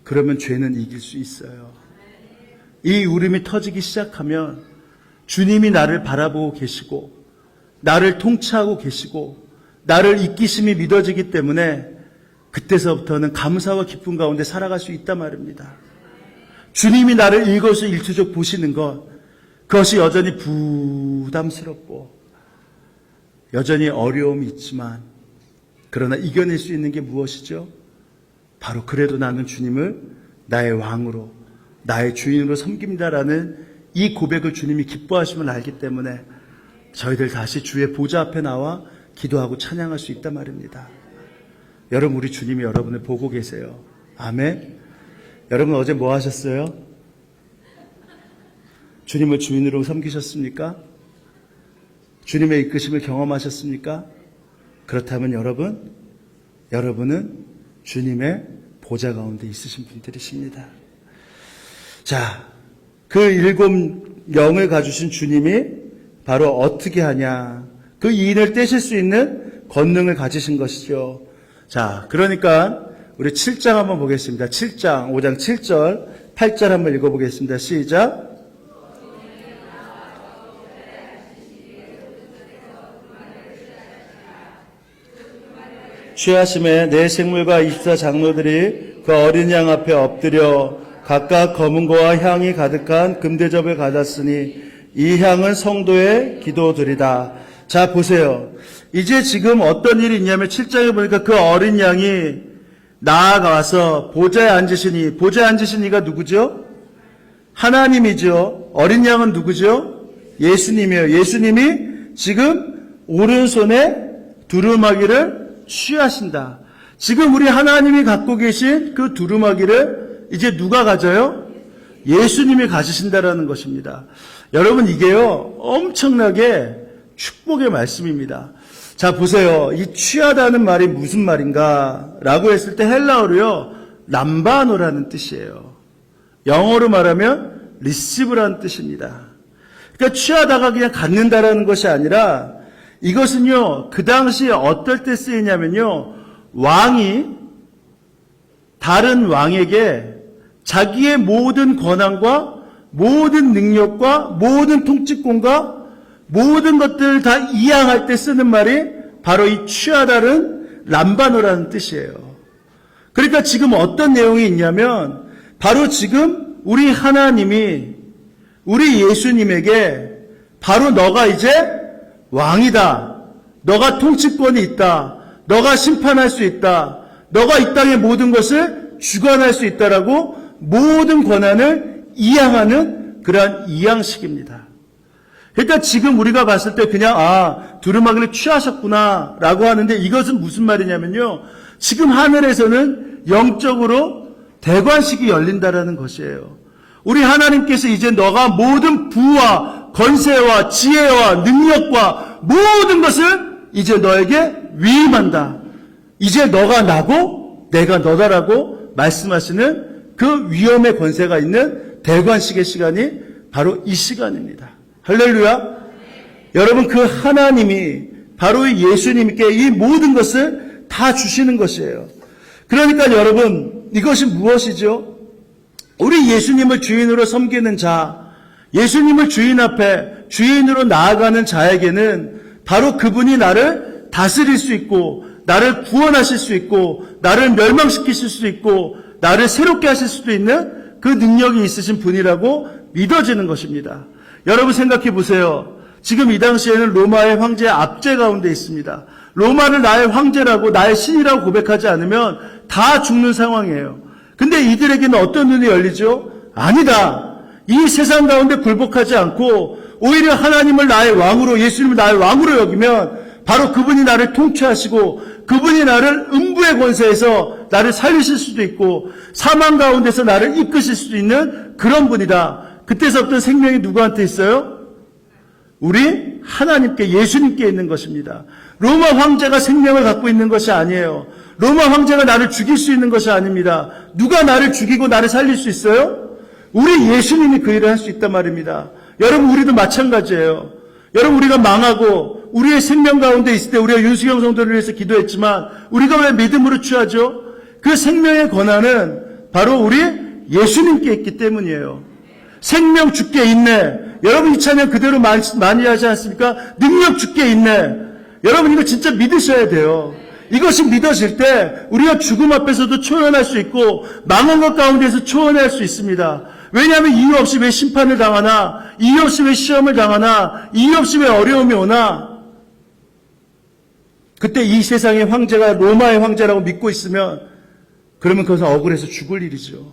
그러면 죄는 이길 수 있어요. 이 울음이 터지기 시작하면 주님이 나를 바라보고 계시고 나를 통치하고 계시고 나를 이끄심이 믿어지기 때문에 그때서부터는 감사와 기쁨 가운데 살아갈 수 있단 말입니다. 주님이 나를 일거수일투족 보시는 것, 그것이 여전히 부담스럽고 여전히 어려움이 있지만 그러나 이겨낼 수 있는 게 무엇이죠? 바로 그래도 나는 주님을 나의 왕으로 나의 주인으로 섬깁니다라는 이 고백을 주님이 기뻐하심을 알기 때문에 저희들 다시 주의 보좌 앞에 나와 기도하고 찬양할 수 있단 말입니다. 여러분 우리 주님이 여러분을 보고 계세요. 아멘. 여러분 어제 뭐 하셨어요? 주님을 주인으로 섬기셨습니까? 주님의 이끄심을 경험하셨습니까? 그렇다면 여러분은 주님의 보좌 가운데 있으신 분들이십니다. 자, 그 7 영을 가주신 주님이 바로 어떻게 하냐. 그 이인을 떼실 수 있는 권능을 가지신 것이죠. 자, 그러니까 우리 7장 한번 보겠습니다. 7장, 5장 7절, 8절 한번 읽어보겠습니다. 시작. 취하심에 네 생물과 24 장로들이 그 어린 양 앞에 엎드려 각각 검은 고와 향이 가득한 금대접을 가졌으니 이 향은 성도의 기도들이다. 자 보세요. 이제 지금 어떤 일이 있냐면 7장에 보니까 그 어린 양이 나아가서 보좌에 앉으시니, 보좌에 앉으신 이가 누구죠? 하나님이죠. 어린 양은 누구죠? 예수님이에요. 예수님이 지금 오른손에 두루마기를 취하신다. 지금 우리 하나님이 갖고 계신 그 두루마기를 이제 누가 가져요? 예수님이 가지신다라는 것입니다. 여러분 이게요 엄청나게 축복의 말씀입니다. 자 보세요. 이 취하다는 말이 무슨 말인가 라고 했을 때 헬라어로요 람바노라는 뜻이에요. 영어로 말하면 receive라는 뜻입니다. 그러니까 취하다가 그냥 갖는다라는 것이 아니라 이것은요 그 당시에 어떨 때 쓰이냐면요 왕이 다른 왕에게 자기의 모든 권한과 모든 능력과 모든 통치권과 모든 것들을 다 이양할 때 쓰는 말이 바로 이 취하다는 람바노라는 뜻이에요. 그러니까 지금 어떤 내용이 있냐면 바로 지금 우리 하나님이 우리 예수님에게 바로 너가 이제 왕이다. 너가 통치권이 있다. 너가 심판할 수 있다. 너가 이 땅의 모든 것을 주관할 수 있다라고 모든 권한을 이양하는 그러한 이양식입니다. 그러니까 지금 우리가 봤을 때 그냥 두루마기를 취하셨구나 라고 하는데 이것은 무슨 말이냐면요. 지금 하늘에서는 영적으로 대관식이 열린다라는 것이에요. 우리 하나님께서 이제 너가 모든 부와 권세와 지혜와 능력과 모든 것을 이제 너에게 위임한다. 이제 너가 나고 내가 너다라고 말씀하시는 그 위엄의 권세가 있는 대관식의 시간이 바로 이 시간입니다. 할렐루야. 여러분 그 하나님이 바로 이 예수님께 이 모든 것을 다 주시는 것이에요. 그러니까 여러분 이것이 무엇이죠? 우리 예수님을 주인으로 섬기는 자, 예수님을 주인 앞에 주인으로 나아가는 자에게는 바로 그분이 나를 다스릴 수 있고 나를 구원하실 수 있고 나를 멸망시키실 수 있고 나를 새롭게 하실 수도 있는 그 능력이 있으신 분이라고 믿어지는 것입니다. 여러분 생각해 보세요. 지금 이 당시에는 로마의 황제의 압제 가운데 있습니다. 로마를 나의 황제라고 나의 신이라고 고백하지 않으면 다 죽는 상황이에요. 근데 이들에게는 어떤 눈이 열리죠? 아니다. 이 세상 가운데 굴복하지 않고 오히려 하나님을 나의 왕으로, 예수님을 나의 왕으로 여기면 바로 그분이 나를 통치하시고 그분이 나를 음부의 권세에서 나를 살리실 수도 있고 사망 가운데서 나를 이끄실 수도 있는 그런 분이다. 그때서부터 생명이 누구한테 있어요? 우리 하나님께, 예수님께 있는 것입니다. 로마 황제가 생명을 갖고 있는 것이 아니에요. 로마 황제가 나를 죽일 수 있는 것이 아닙니다. 누가 나를 죽이고 나를 살릴 수 있어요? 우리 예수님이 그 일을 할 수 있단 말입니다. 여러분, 우리도 마찬가지예요. 여러분, 우리가 망하고 우리의 생명 가운데 있을 때 우리가 윤수경 성도를 위해서 기도했지만 우리가 왜 믿음으로 취하죠? 그 생명의 권한은 바로 우리 예수님께 있기 때문이에요. 생명 주께 있네. 여러분 이 찬양 그대로 많이 하지 않습니까? 능력 주께 있네. 여러분 이거 진짜 믿으셔야 돼요. 이것이 믿어질 때 우리가 죽음 앞에서도 초연할 수 있고 망한 것 가운데서 초연할 수 있습니다. 왜냐하면 이유 없이 왜 심판을 당하나, 이유 없이 왜 시험을 당하나, 이유 없이 왜 어려움이 오나. 그때 이 세상의 황제가 로마의 황제라고 믿고 있으면 그러면 그것은 억울해서 죽을 일이죠.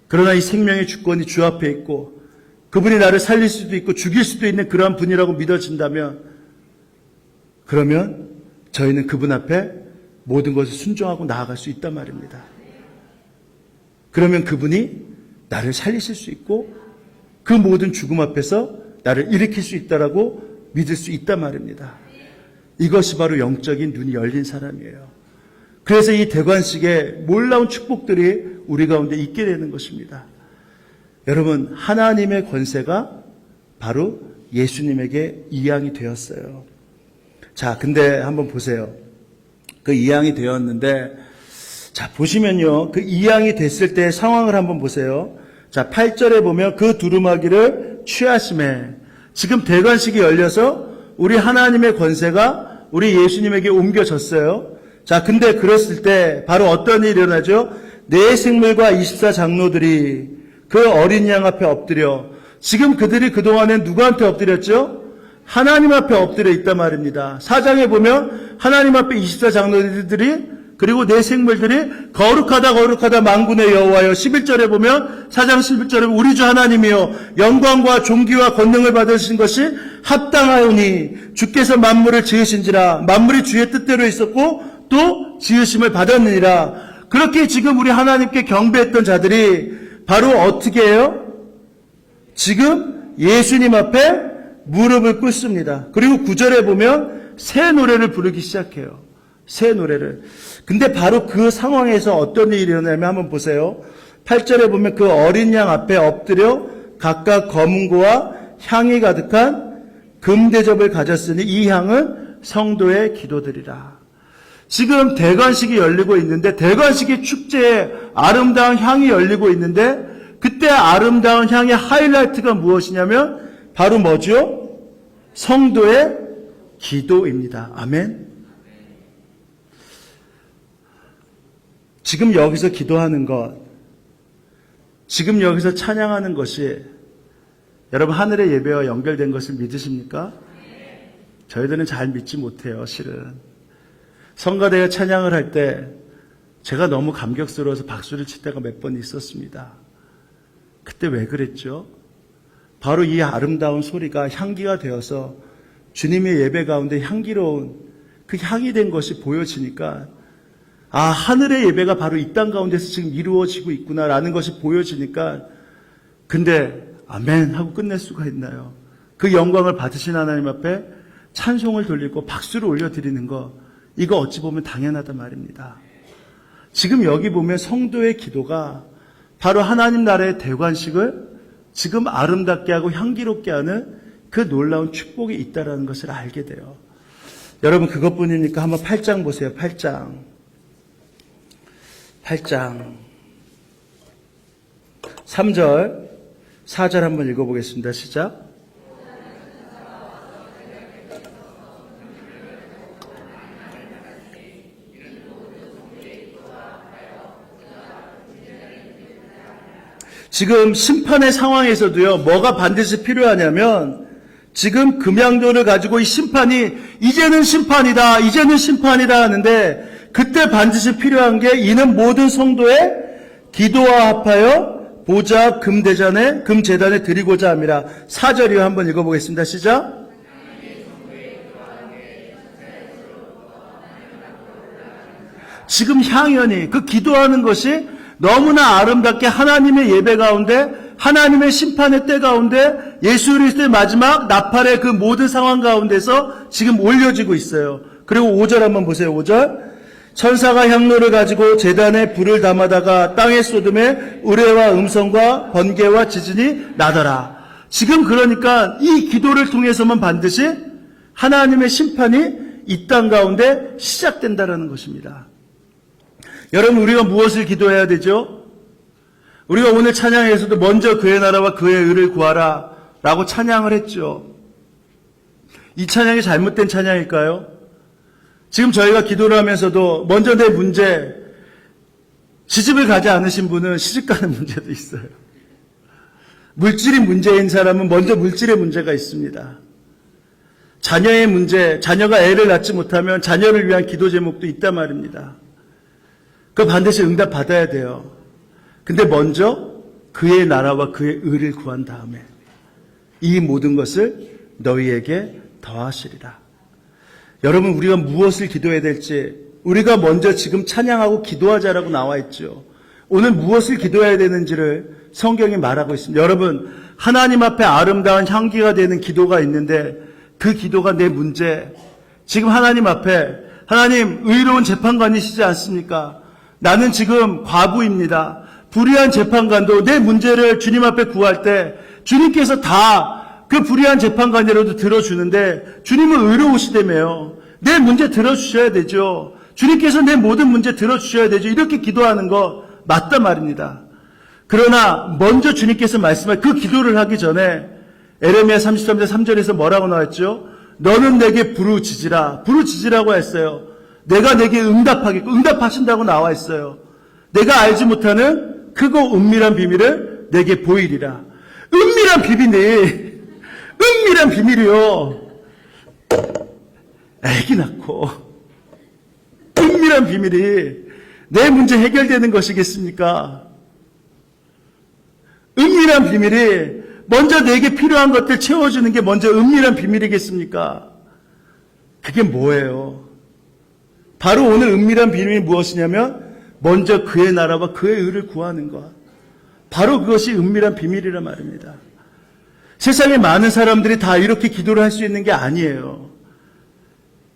그러나 이 생명의 주권이 주 앞에 있고 그분이 나를 살릴 수도 있고 죽일 수도 있는 그러한 분이라고 믿어진다면 그러면 저희는 그분 앞에 모든 것을 순종하고 나아갈 수 있단 말입니다. 그러면 그분이 나를 살리실 수 있고 그 모든 죽음 앞에서 나를 일으킬 수 있다라고 믿을 수 있단 말입니다. 이것이 바로 영적인 눈이 열린 사람이에요. 그래서 이 대관식에 놀라운 축복들이 우리 가운데 있게 되는 것입니다. 여러분, 하나님의 권세가 바로 예수님에게 이양이 되었어요. 자, 근데 한번 보세요. 그 이양이 되었는데, 자, 보시면요. 그 이양이 됐을 때의 상황을 한번 보세요. 자, 8절에 보면 그 두루마기를 취하심에 지금 대관식이 열려서 우리 하나님의 권세가 우리 예수님에게 옮겨졌어요. 자, 근데 그랬을 때 바로 어떤 일이 일어나죠? 네 생물과 24장로들이 그 어린 양 앞에 엎드려, 지금 그들이 그동안엔 누구한테 엎드렸죠? 하나님 앞에 엎드려 있단 말입니다. 4장에 보면 하나님 앞에 24장로들이 그리고 네 생물들이 거룩하다 만군의 여호와여. 11절에 보면 4장 11절에 우리 주 하나님이여 영광과 존귀와 권능을 받으신 것이 합당하오니 주께서 만물을 지으신지라. 만물이 주의 뜻대로 있었고 또 지으심을 받았느니라. 그렇게 지금 우리 하나님께 경배했던 자들이 바로 어떻게 해요? 지금 예수님 앞에 무릎을 꿇습니다. 그리고 9절에 보면 새 노래를 부르기 시작해요. 새 노래를. 근데 바로 그 상황에서 어떤 일이 일어나냐면 한번 보세요. 8절에 보면 그 어린 양 앞에 엎드려 각각 검은고와 향이 가득한 금대접을 가졌으니 이 향은 성도의 기도들이라. 지금 대관식이 열리고 있는데 대관식의 축제에 아름다운 향이 열리고 있는데 그때 아름다운 향의 하이라이트가 무엇이냐면 바로 뭐죠? 성도의 기도입니다. 아멘. 지금 여기서 기도하는 것, 지금 여기서 찬양하는 것이 여러분 하늘의 예배와 연결된 것을 믿으십니까? 저희들은 잘 믿지 못해요, 실은. 성가대가 찬양을 할 때 제가 너무 감격스러워서 박수를 칠 때가 몇 번 있었습니다. 그때 왜 그랬죠? 바로 이 아름다운 소리가 향기가 되어서 주님의 예배 가운데 향기로운 그 향이 된 것이 보여지니까 아, 하늘의 예배가 바로 이 땅 가운데서 지금 이루어지고 있구나라는 것이 보여지니까 근데 아멘 하고 끝낼 수가 있나요? 그 영광을 받으신 하나님 앞에 찬송을 돌리고 박수를 올려드리는 거 이거 어찌 보면 당연하단 말입니다. 지금 여기 보면 성도의 기도가 바로 하나님 나라의 대관식을 지금 아름답게 하고 향기롭게 하는 그 놀라운 축복이 있다는 것을 알게 돼요. 여러분 그것뿐입니까? 한번 8장 보세요. 8장 3절 4절 한번 읽어보겠습니다. 시작. 지금 심판의 상황에서도요, 뭐가 반드시 필요하냐면, 지금 금양도를 가지고 이 심판이, 이제는 심판이다, 이제는 심판이다 하는데, 그때 반드시 필요한 게, 이는 모든 성도의 기도와 합하여 보좌 금재단에 드리고자 함이라. 4절이요. 한번 읽어보겠습니다. 시작. 지금 향연이, 그 기도하는 것이 너무나 아름답게 하나님의 예배 가운데, 하나님의 심판의 때 가운데, 예수 그리스도의 마지막 나팔의 그 모든 상황 가운데서 지금 올려지고 있어요. 그리고 5절 한번 보세요. 5절. 천사가 향로를 가지고 제단에 불을 담아다가 땅에 쏟음에 의뢰와 음성과 번개와 지진이 나더라. 지금 그러니까 이 기도를 통해서만 반드시 하나님의 심판이 이 땅 가운데 시작된다라는 것입니다. 여러분, 우리가 무엇을 기도해야 되죠? 우리가 오늘 찬양에서도 먼저 그의 나라와 그의 의를 구하라 라고 찬양을 했죠. 이 찬양이 잘못된 찬양일까요? 지금 저희가 기도를 하면서도 먼저 내 문제, 시집을 가지 않으신 분은 시집 가는 문제도 있어요. 물질이 문제인 사람은 먼저 물질의 문제가 있습니다. 자녀의 문제, 자녀가 애를 낳지 못하면 자녀를 위한 기도 제목도 있단 말입니다. 그거 반드시 응답 받아야 돼요. 근데 먼저 그의 나라와 그의 의를 구한 다음에 이 모든 것을 너희에게 더하시리라. 여러분, 우리가 무엇을 기도해야 될지 우리가 먼저 지금 찬양하고 기도하자라고 나와 있죠. 오늘 무엇을 기도해야 되는지를 성경이 말하고 있습니다. 여러분, 하나님 앞에 아름다운 향기가 되는 기도가 있는데 그 기도가 내 문제, 지금 하나님 앞에, 하나님 의로운 재판관이시지 않습니까? 나는 지금 과부입니다. 불의한 재판관도 내 문제를 주님 앞에 구할 때 주님께서 다 그 불의한 재판관이라도 들어주는데 주님은 의로우시다며요. 내 문제 들어주셔야 되죠. 주님께서 내 모든 문제 들어주셔야 되죠. 이렇게 기도하는 거 맞단 말입니다. 그러나 먼저 주님께서 말씀할 그 기도를 하기 전에 에레미야 33장 3절에서 뭐라고 나왔죠? 너는 내게 부르짖으라고 했어요. 내가 내게 응답하겠고, 응답하신다고 나와 있어요. 내가 알지 못하는 크고 은밀한 비밀을 내게 보이리라. 은밀한 비밀이요. 애기 낳고 은밀한 비밀이 내 문제 해결되는 것이겠습니까? 은밀한 비밀이 먼저 내게 필요한 것들 채워주는 게 먼저 은밀한 비밀이겠습니까? 그게 뭐예요? 바로 오늘 은밀한 비밀이 무엇이냐면 먼저 그의 나라와 그의 의를 구하는 것. 바로 그것이 은밀한 비밀이란 말입니다. 세상에 많은 사람들이 다 이렇게 기도를 할 수 있는 게 아니에요.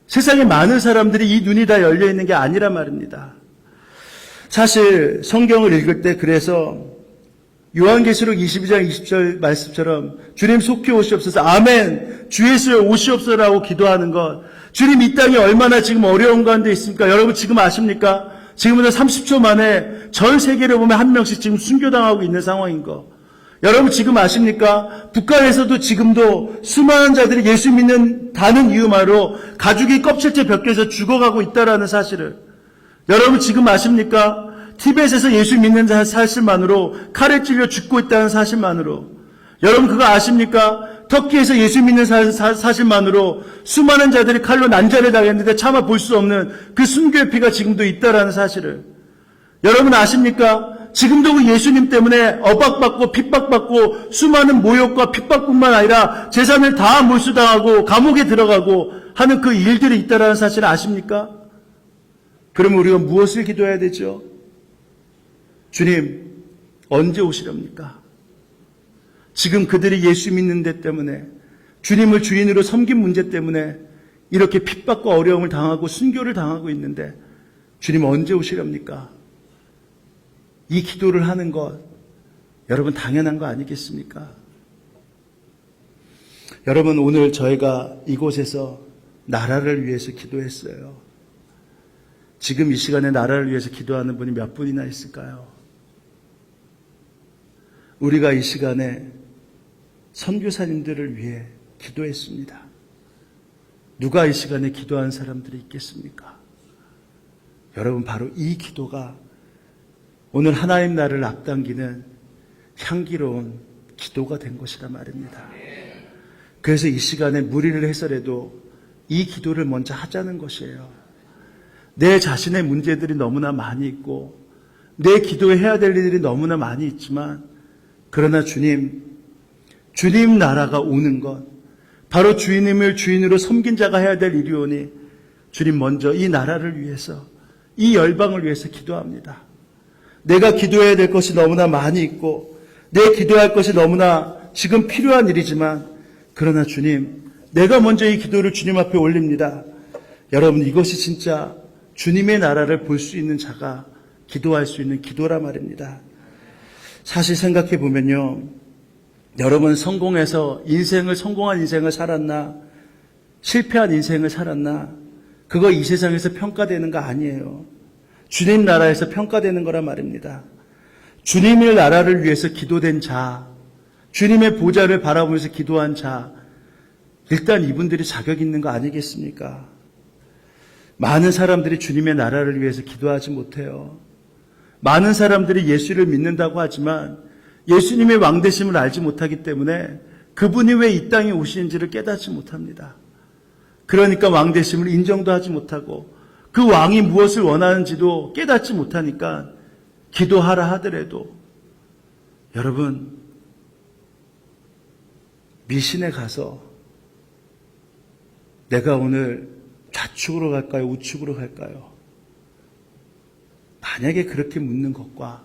세상에 많은 사람들이 이 눈이 다 열려 있는 게 아니란 말입니다. 사실 성경을 읽을 때 그래서 요한계시록 22장 20절 말씀처럼 주님 속히 오시옵소서, 아멘, 주 예수여 오시옵소서라고 기도하는 것. 주님, 이 땅이 얼마나 지금 어려운 가운데 있습니까? 여러분 지금 아십니까? 지금부터 30초 만에 전 세계를 보면 한 명씩 지금 순교당하고 있는 상황인 거. 여러분 지금 아십니까? 북한에서도 지금도 수많은 자들이 예수 믿는다는 이유만으로 가죽이 껍질째 벗겨서 죽어가고 있다라는 사실을. 여러분 지금 아십니까? 티벳에서 예수 믿는 사실만으로 칼에 찔려 죽고 있다는 사실만으로. 여러분 그거 아십니까? 터키에서 예수 믿는 사실만으로 수많은 자들이 칼로 난자를 당했는데 참아 볼 수 없는 그 순교의 피가 지금도 있다라는 사실을. 여러분 아십니까? 지금도 그 예수님 때문에 억압받고 핍박받고 수많은 모욕과 핍박뿐만 아니라 재산을 다 몰수당하고 감옥에 들어가고 하는 그 일들이 있다라는 사실을 아십니까? 그러면 우리가 무엇을 기도해야 되죠? 주님, 언제 오시렵니까? 지금 그들이 예수 믿는 데 때문에, 주님을 주인으로 섬긴 문제 때문에 이렇게 핍박과 어려움을 당하고 순교를 당하고 있는데 주님 언제 오시렵니까? 이 기도를 하는 것, 여러분 당연한 거 아니겠습니까? 여러분 오늘 저희가 이곳에서 나라를 위해서 기도했어요. 지금 이 시간에 나라를 위해서 기도하는 분이 몇 분이나 있을까요? 우리가 이 시간에 선교사님들을 위해 기도했습니다. 누가 이 시간에 기도한 사람들이 있겠습니까? 여러분 바로 이 기도가 오늘 하나님 나라를 앞당기는 향기로운 기도가 된 것이라 말입니다. 그래서 이 시간에 무리를 해서라도 이 기도를 먼저 하자는 것이에요. 내 자신의 문제들이 너무나 많이 있고 내 기도해야 될 일들이 너무나 많이 있지만 그러나 주님 나라가 오는 것 바로 주님을 주인으로 섬긴 자가 해야 될 일이오니 주님 먼저 이 나라를 위해서 이 열방을 위해서 기도합니다. 내가 기도해야 될 것이 너무나 많이 있고 내 기도할 것이 너무나 지금 필요한 일이지만 그러나 주님 내가 먼저 이 기도를 주님 앞에 올립니다. 여러분 이것이 진짜 주님의 나라를 볼 수 있는 자가 기도할 수 있는 기도라 말입니다. 사실 생각해 보면요. 여러분 성공해서 성공한 인생을 살았나 실패한 인생을 살았나 그거 이 세상에서 평가되는 거 아니에요. 주님 나라에서 평가되는 거란 말입니다. 주님의 나라를 위해서 기도된 자, 주님의 보좌를 바라보면서 기도한 자, 일단 이분들이 자격 있는 거 아니겠습니까? 많은 사람들이 주님의 나라를 위해서 기도하지 못해요. 많은 사람들이 예수를 믿는다고 하지만 예수님의 왕되심을 알지 못하기 때문에 그분이 왜 이 땅에 오시는지를 깨닫지 못합니다. 그러니까 왕되심을 인정도 하지 못하고 그 왕이 무엇을 원하는지도 깨닫지 못하니까 기도하라 하더라도 여러분 미신에 가서 내가 오늘 좌측으로 갈까요? 우측으로 갈까요? 만약에 그렇게 묻는 것과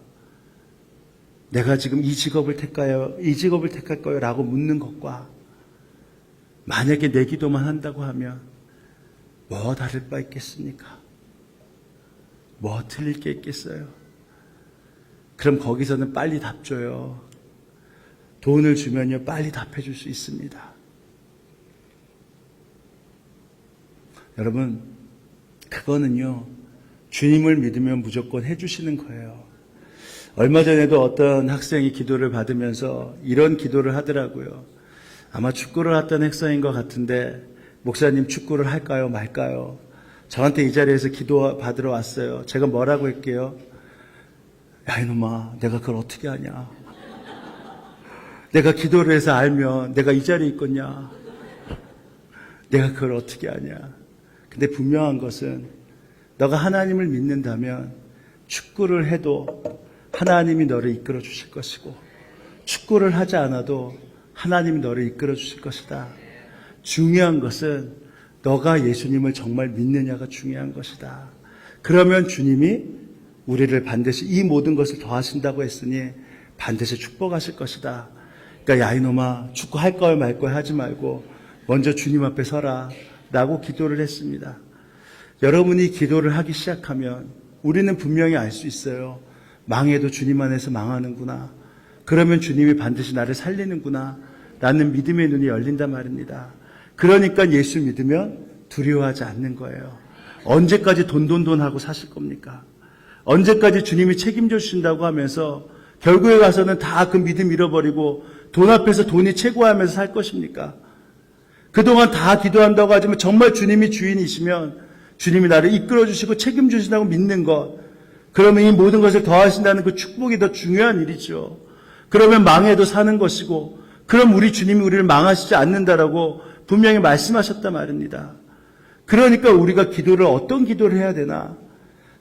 내가 지금 이 직업을 택할까요? 이 직업을 택할까요? 라고 묻는 것과 만약에 내 기도만 한다고 하면 뭐 다를 바 있겠습니까? 뭐 틀릴 게 있겠어요? 그럼 거기서는 빨리 답 줘요. 돈을 주면요 빨리 답해 줄 수 있습니다. 여러분 그거는요 주님을 믿으면 무조건 해주시는 거예요. 얼마 전에도 어떤 학생이 기도를 받으면서 이런 기도를 하더라고요. 아마 축구를 했던 학생인 것 같은데 목사님 축구를 할까요 말까요? 저한테 이 자리에서 기도 받으러 왔어요. 제가 뭐라고 할게요? 야 이놈아 내가 그걸 어떻게 하냐. 내가 기도를 해서 알면 내가 이 자리에 있겠냐. 내가 그걸 어떻게 하냐. 근데 분명한 것은 너가 하나님을 믿는다면 축구를 해도 하나님이 너를 이끌어 주실 것이고 축구를 하지 않아도 하나님이 너를 이끌어 주실 것이다. 중요한 것은 너가 예수님을 정말 믿느냐가 중요한 것이다. 그러면 주님이 우리를 반드시 이 모든 것을 더하신다고 했으니 반드시 축복하실 것이다. 그러니까 야 이놈아 축구 할 거야 말 거야 하지 말고 먼저 주님 앞에 서라 라고 기도를 했습니다. 여러분이 기도를 하기 시작하면 우리는 분명히 알 수 있어요. 망해도 주님 안에서 망하는구나. 그러면 주님이 반드시 나를 살리는구나 라는 믿음의 눈이 열린단 말입니다. 그러니까 예수 믿으면 두려워하지 않는 거예요. 언제까지 돈 하고 사실 겁니까? 언제까지 주님이 책임져 주신다고 하면서 결국에 가서는 다 그 믿음 잃어버리고 돈 앞에서 돈이 최고하면서 살 것입니까? 그동안 다 기도한다고 하지만 정말 주님이 주인이시면 주님이 나를 이끌어 주시고 책임져 주신다고 믿는 것, 그러면 이 모든 것을 더하신다는 그 축복이 더 중요한 일이죠. 그러면 망해도 사는 것이고 그럼 우리 주님이 우리를 망하시지 않는다라고 분명히 말씀하셨단 말입니다. 그러니까 우리가 기도를 어떤 기도를 해야 되나.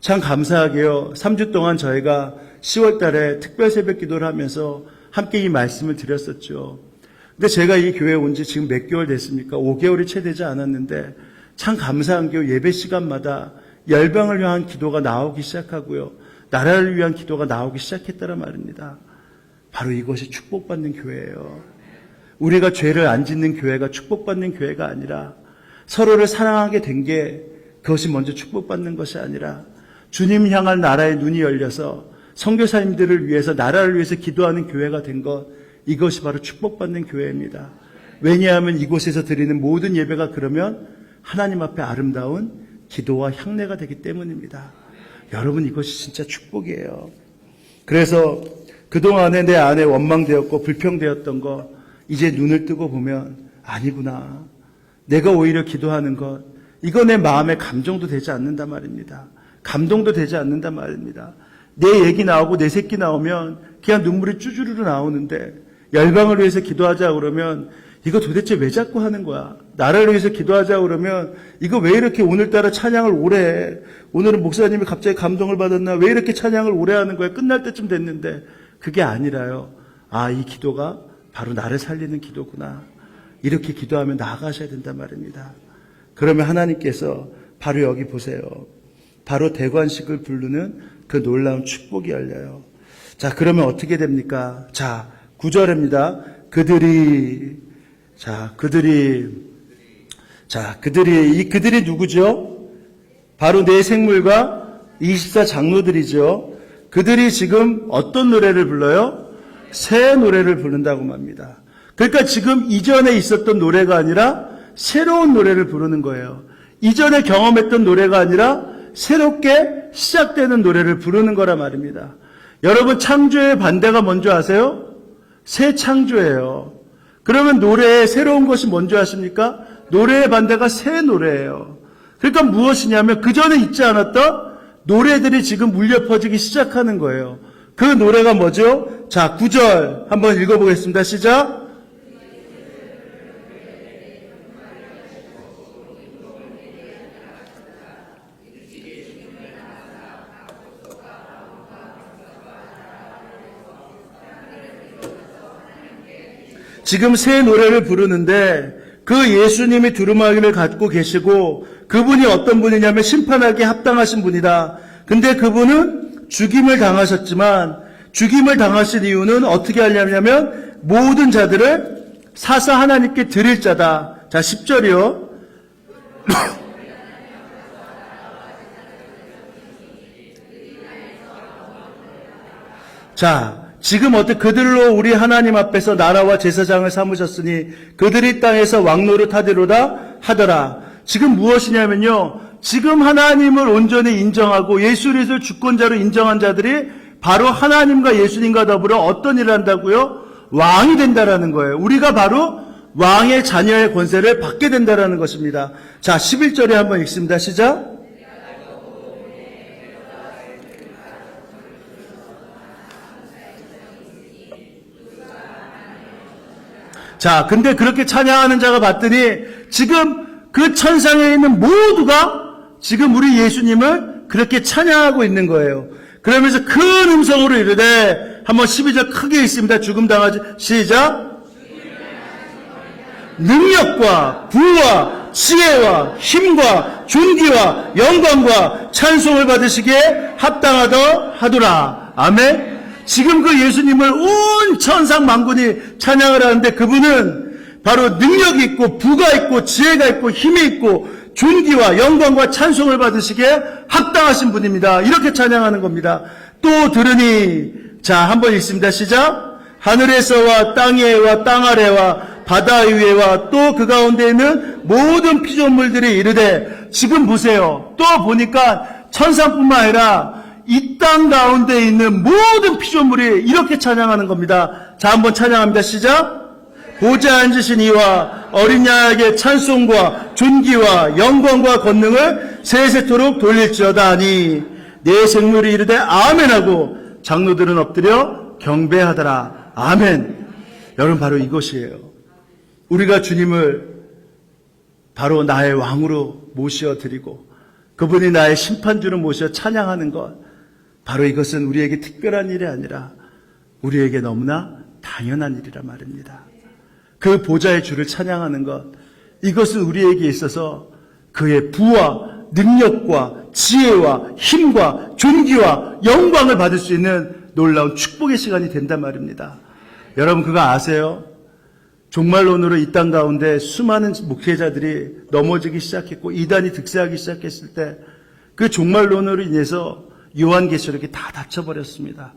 참 감사하게요. 3주 동안 저희가 10월 달에 특별 새벽 기도를 하면서 함께 이 말씀을 드렸었죠. 근데 제가 이 교회에 온 지 지금 몇 개월 됐습니까? 5개월이 채 되지 않았는데 참 감사한 게 예배 시간마다 열방을 위한 기도가 나오기 시작하고요. 나라를 위한 기도가 나오기 시작했다는 말입니다. 바로 이것이 축복받는 교회예요. 우리가 죄를 안 짓는 교회가 축복받는 교회가 아니라 서로를 사랑하게 된 게 그것이 먼저 축복받는 것이 아니라 주님 향할 나라의 눈이 열려서 선교사님들을 위해서 나라를 위해서 기도하는 교회가 된 것, 이것이 바로 축복받는 교회입니다. 왜냐하면 이곳에서 드리는 모든 예배가 그러면 하나님 앞에 아름다운 기도와 향례가 되기 때문입니다. 여러분 이것이 진짜 축복이에요. 그래서 그동안에 내 안에 원망되었고 불평되었던 거 이제 눈을 뜨고 보면 아니구나. 내가 오히려 기도하는 것 이거 내 마음에 감정도 되지 않는단 말입니다. 감동도 되지 않는단 말입니다. 내 얘기 나오고 내 새끼 나오면 그냥 눈물이 쭈주르르 나오는데 열방을 위해서 기도하자 그러면 이거 도대체 왜 자꾸 하는 거야? 나라를 위해서 기도하자 그러면 이거 왜 이렇게 오늘따라 찬양을 오래 해? 오늘은 목사님이 갑자기 감동을 받았나? 왜 이렇게 찬양을 오래 하는 거야? 끝날 때쯤 됐는데 그게 아니라요. 아, 이 기도가 바로 나를 살리는 기도구나. 이렇게 기도하면 나아가셔야 된단 말입니다. 그러면 하나님께서 바로 여기 보세요. 바로 대관식을 부르는 그 놀라운 축복이 열려요. 자, 그러면 어떻게 됩니까? 자, 9절입니다. 그들이 누구죠? 바로 내 생물과 24 장로들이죠. 그들이 지금 어떤 노래를 불러요? 새 노래를 부른다고 합니다. 그러니까 지금 이전에 있었던 노래가 아니라 새로운 노래를 부르는 거예요. 이전에 경험했던 노래가 아니라 새롭게 시작되는 노래를 부르는 거란 말입니다. 여러분, 창조의 반대가 뭔지 아세요? 새 창조예요. 그러면 노래에 새로운 것이 뭔지 아십니까? 노래의 반대가 새 노래예요. 그러니까 무엇이냐면 그 전에 있지 않았던 노래들이 지금 울려 퍼지기 시작하는 거예요. 그 노래가 뭐죠? 자, 9절 한번 읽어보겠습니다. 시작. 지금 새 노래를 부르는데 그 예수님이 두루마기를 갖고 계시고 그분이 어떤 분이냐면 심판하기에 합당하신 분이다. 근데 그분은 죽임을 당하셨지만 죽임을 당하신 이유는 어떻게 하냐면 모든 자들을 사사 하나님께 드릴 자다. 자, 10절이요. 자, 지금 그들로 우리 하나님 앞에서 나라와 제사장을 삼으셨으니 그들이 땅에서 왕노릇 하리로다 하더라. 지금 무엇이냐면요. 지금 하나님을 온전히 인정하고 예수 그리스도를 주권자로 인정한 자들이 바로 하나님과 예수님과 더불어 어떤 일을 한다고요? 왕이 된다라는 거예요. 우리가 바로 왕의 자녀의 권세를 받게 된다라는 것입니다. 자, 11절에 한번 읽습니다. 시작. 자, 근데 그렇게 찬양하는 자가 봤더니 지금 그 천상에 있는 모두가 지금 우리 예수님을 그렇게 찬양하고 있는 거예요. 그러면서 큰 음성으로 이르되 한번 12절 크게 읽습니다. 죽음 당하지 시작. 능력과 부와 지혜와 힘과 존귀와 영광과 찬송을 받으시기에 합당하다 하더라. 아멘. 지금 그 예수님을 온 천상 만군이 찬양을 하는데 그분은 바로 능력이 있고 부가 있고 지혜가 있고 힘이 있고 존귀와 영광과 찬송을 받으시기에 합당하신 분입니다. 이렇게 찬양하는 겁니다. 또 들으니 자, 한번 읽습니다. 시작. 하늘에서와 땅에와 땅 아래와 바다 위에와 또 그 가운데 있는 모든 피조물들이 이르되 지금 보세요. 또 보니까 천상뿐만 아니라 이 땅 가운데 있는 모든 피조물이 이렇게 찬양하는 겁니다. 자, 한번 찬양합니다. 시작. 보좌 앉으신 이와 어린 양에게 찬송과 존귀와 영광과 권능을 세세토록 돌릴지어다 하니 내 생물이 이르되 아멘하고 장로들은 엎드려 경배하더라. 아멘. 여러분, 바로 이것이에요. 우리가 주님을 바로 나의 왕으로 모셔드리고 그분이 나의 심판주로 모셔 찬양하는 것, 바로 이것은 우리에게 특별한 일이 아니라 우리에게 너무나 당연한 일이라 말입니다. 그 보좌의 주를 찬양하는 것, 이것은 우리에게 있어서 그의 부와 능력과 지혜와 힘과 존귀와 영광을 받을 수 있는 놀라운 축복의 시간이 된단 말입니다. 여러분, 그거 아세요? 종말론으로 이 땅 가운데 수많은 목회자들이 넘어지기 시작했고 이단이 득세하기 시작했을 때 그 종말론으로 인해서 요한계시록이 다 닫혀버렸습니다.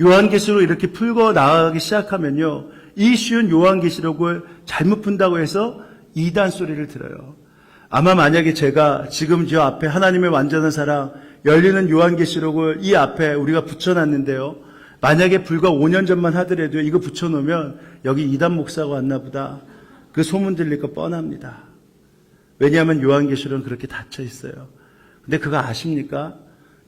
요한계시록을 이렇게 풀고 나아가기 시작하면요, 이 쉬운 요한계시록을 잘못 푼다고 해서 이단 소리를 들어요. 아마 만약에 제가 지금 저 앞에 하나님의 완전한 사랑 열리는 요한계시록을 이 앞에 우리가 붙여놨는데요, 만약에 불과 5년 전만 하더라도 이거 붙여놓으면 여기 이단 목사가 왔나 보다 그 소문 들릴 거 뻔합니다. 왜냐하면 요한계시록은 그렇게 닫혀 있어요. 근데 그거 아십니까?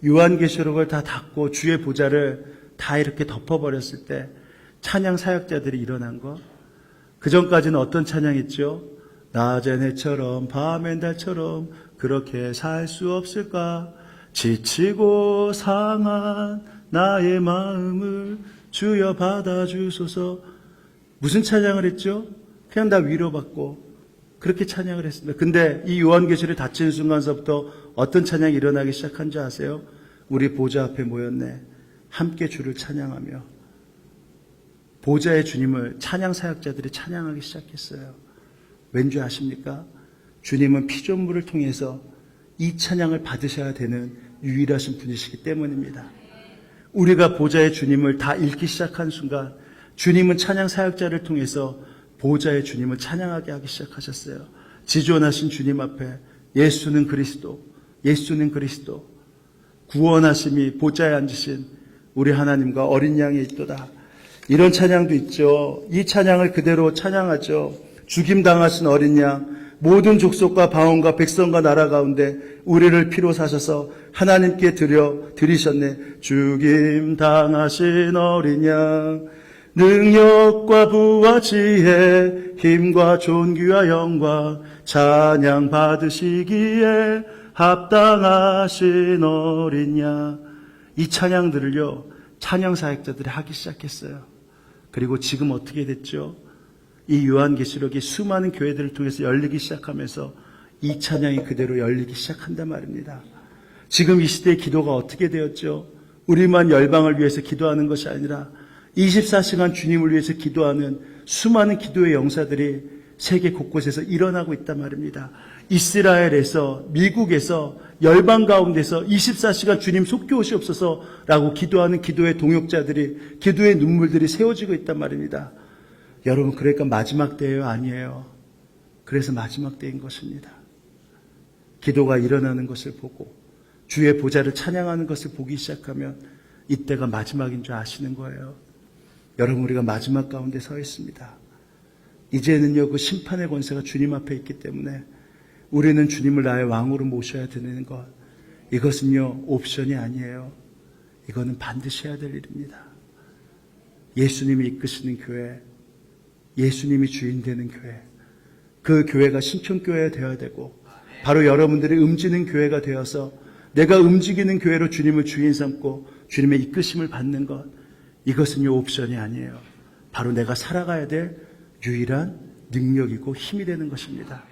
요한계시록을 다 닫고 주의 보좌를 다 이렇게 덮어버렸을 때 찬양 사역자들이 일어난 것. 그 전까지는 어떤 찬양이었죠? 낮엔 해처럼 밤엔 달처럼 그렇게 살 수 없을까? 지치고 상한 나의 마음을 주여 받아주소서. 무슨 찬양을 했죠? 그냥 나 위로받고 그렇게 찬양을 했습니다. 근데 이 요한계시를 닫히는 순간서부터 어떤 찬양이 일어나기 시작한 줄 아세요? 우리 보좌 앞에 모였네. 함께 주를 찬양하며 보좌의 주님을 찬양 사역자들이 찬양하기 시작했어요. 왠지 아십니까? 주님은 피조물을 통해서 이 찬양을 받으셔야 되는 유일하신 분이시기 때문입니다. 우리가 보좌의 주님을 다 읽기 시작한 순간 주님은 찬양 사역자를 통해서 보좌의 주님을 찬양하게 하기 시작하셨어요. 지존하신 주님 앞에 예수는 그리스도, 예수는 그리스도, 구원하심이 보좌에 앉으신 우리 하나님과 어린 양이 있도다. 이런 찬양도 있죠. 이 찬양을 그대로 찬양하죠. 죽임당하신 어린 양, 모든 족속과 방언과 백성과 나라 가운데 우리를 피로 사셔서 하나님께 드리셨네. 죽임당하신 어린 양, 능력과 부와 지혜, 힘과 존귀와 영광 찬양 받으시기에 합당하신 어린 양. 이 찬양들을요, 찬양 사역자들이 하기 시작했어요. 그리고 지금 어떻게 됐죠? 이 요한계시록이 수많은 교회들을 통해서 열리기 시작하면서 이 찬양이 그대로 열리기 시작한단 말입니다. 지금 이 시대의 기도가 어떻게 되었죠? 우리만 열방을 위해서 기도하는 것이 아니라 24시간 주님을 위해서 기도하는 수많은 기도의 영사들이 세계 곳곳에서 일어나고 있단 말입니다. 이스라엘에서, 미국에서, 열방 가운데서 24시간 주님 속교오시옵소서라고 기도하는 기도의 동역자들이, 기도의 눈물들이 세워지고 있단 말입니다. 여러분, 그러니까 마지막 때예요? 아니에요. 그래서 마지막 때인 것입니다. 기도가 일어나는 것을 보고 주의 보좌를 찬양하는 것을 보기 시작하면 이때가 마지막인 줄 아시는 거예요. 여러분, 우리가 마지막 가운데 서 있습니다. 이제는요, 그 심판의 권세가 주님 앞에 있기 때문에 우리는 주님을 나의 왕으로 모셔야 되는 것, 이것은요 옵션이 아니에요. 이거는 반드시 해야 될 일입니다. 예수님이 이끄시는 교회, 예수님이 주인 되는 교회, 그 교회가 신촌교회가 되어야 되고 바로 여러분들이 움직이는 교회가 되어서 내가 움직이는 교회로 주님을 주인 삼고 주님의 이끄심을 받는 것, 이것은요 옵션이 아니에요. 바로 내가 살아가야 될 유일한 능력이고 힘이 되는 것입니다.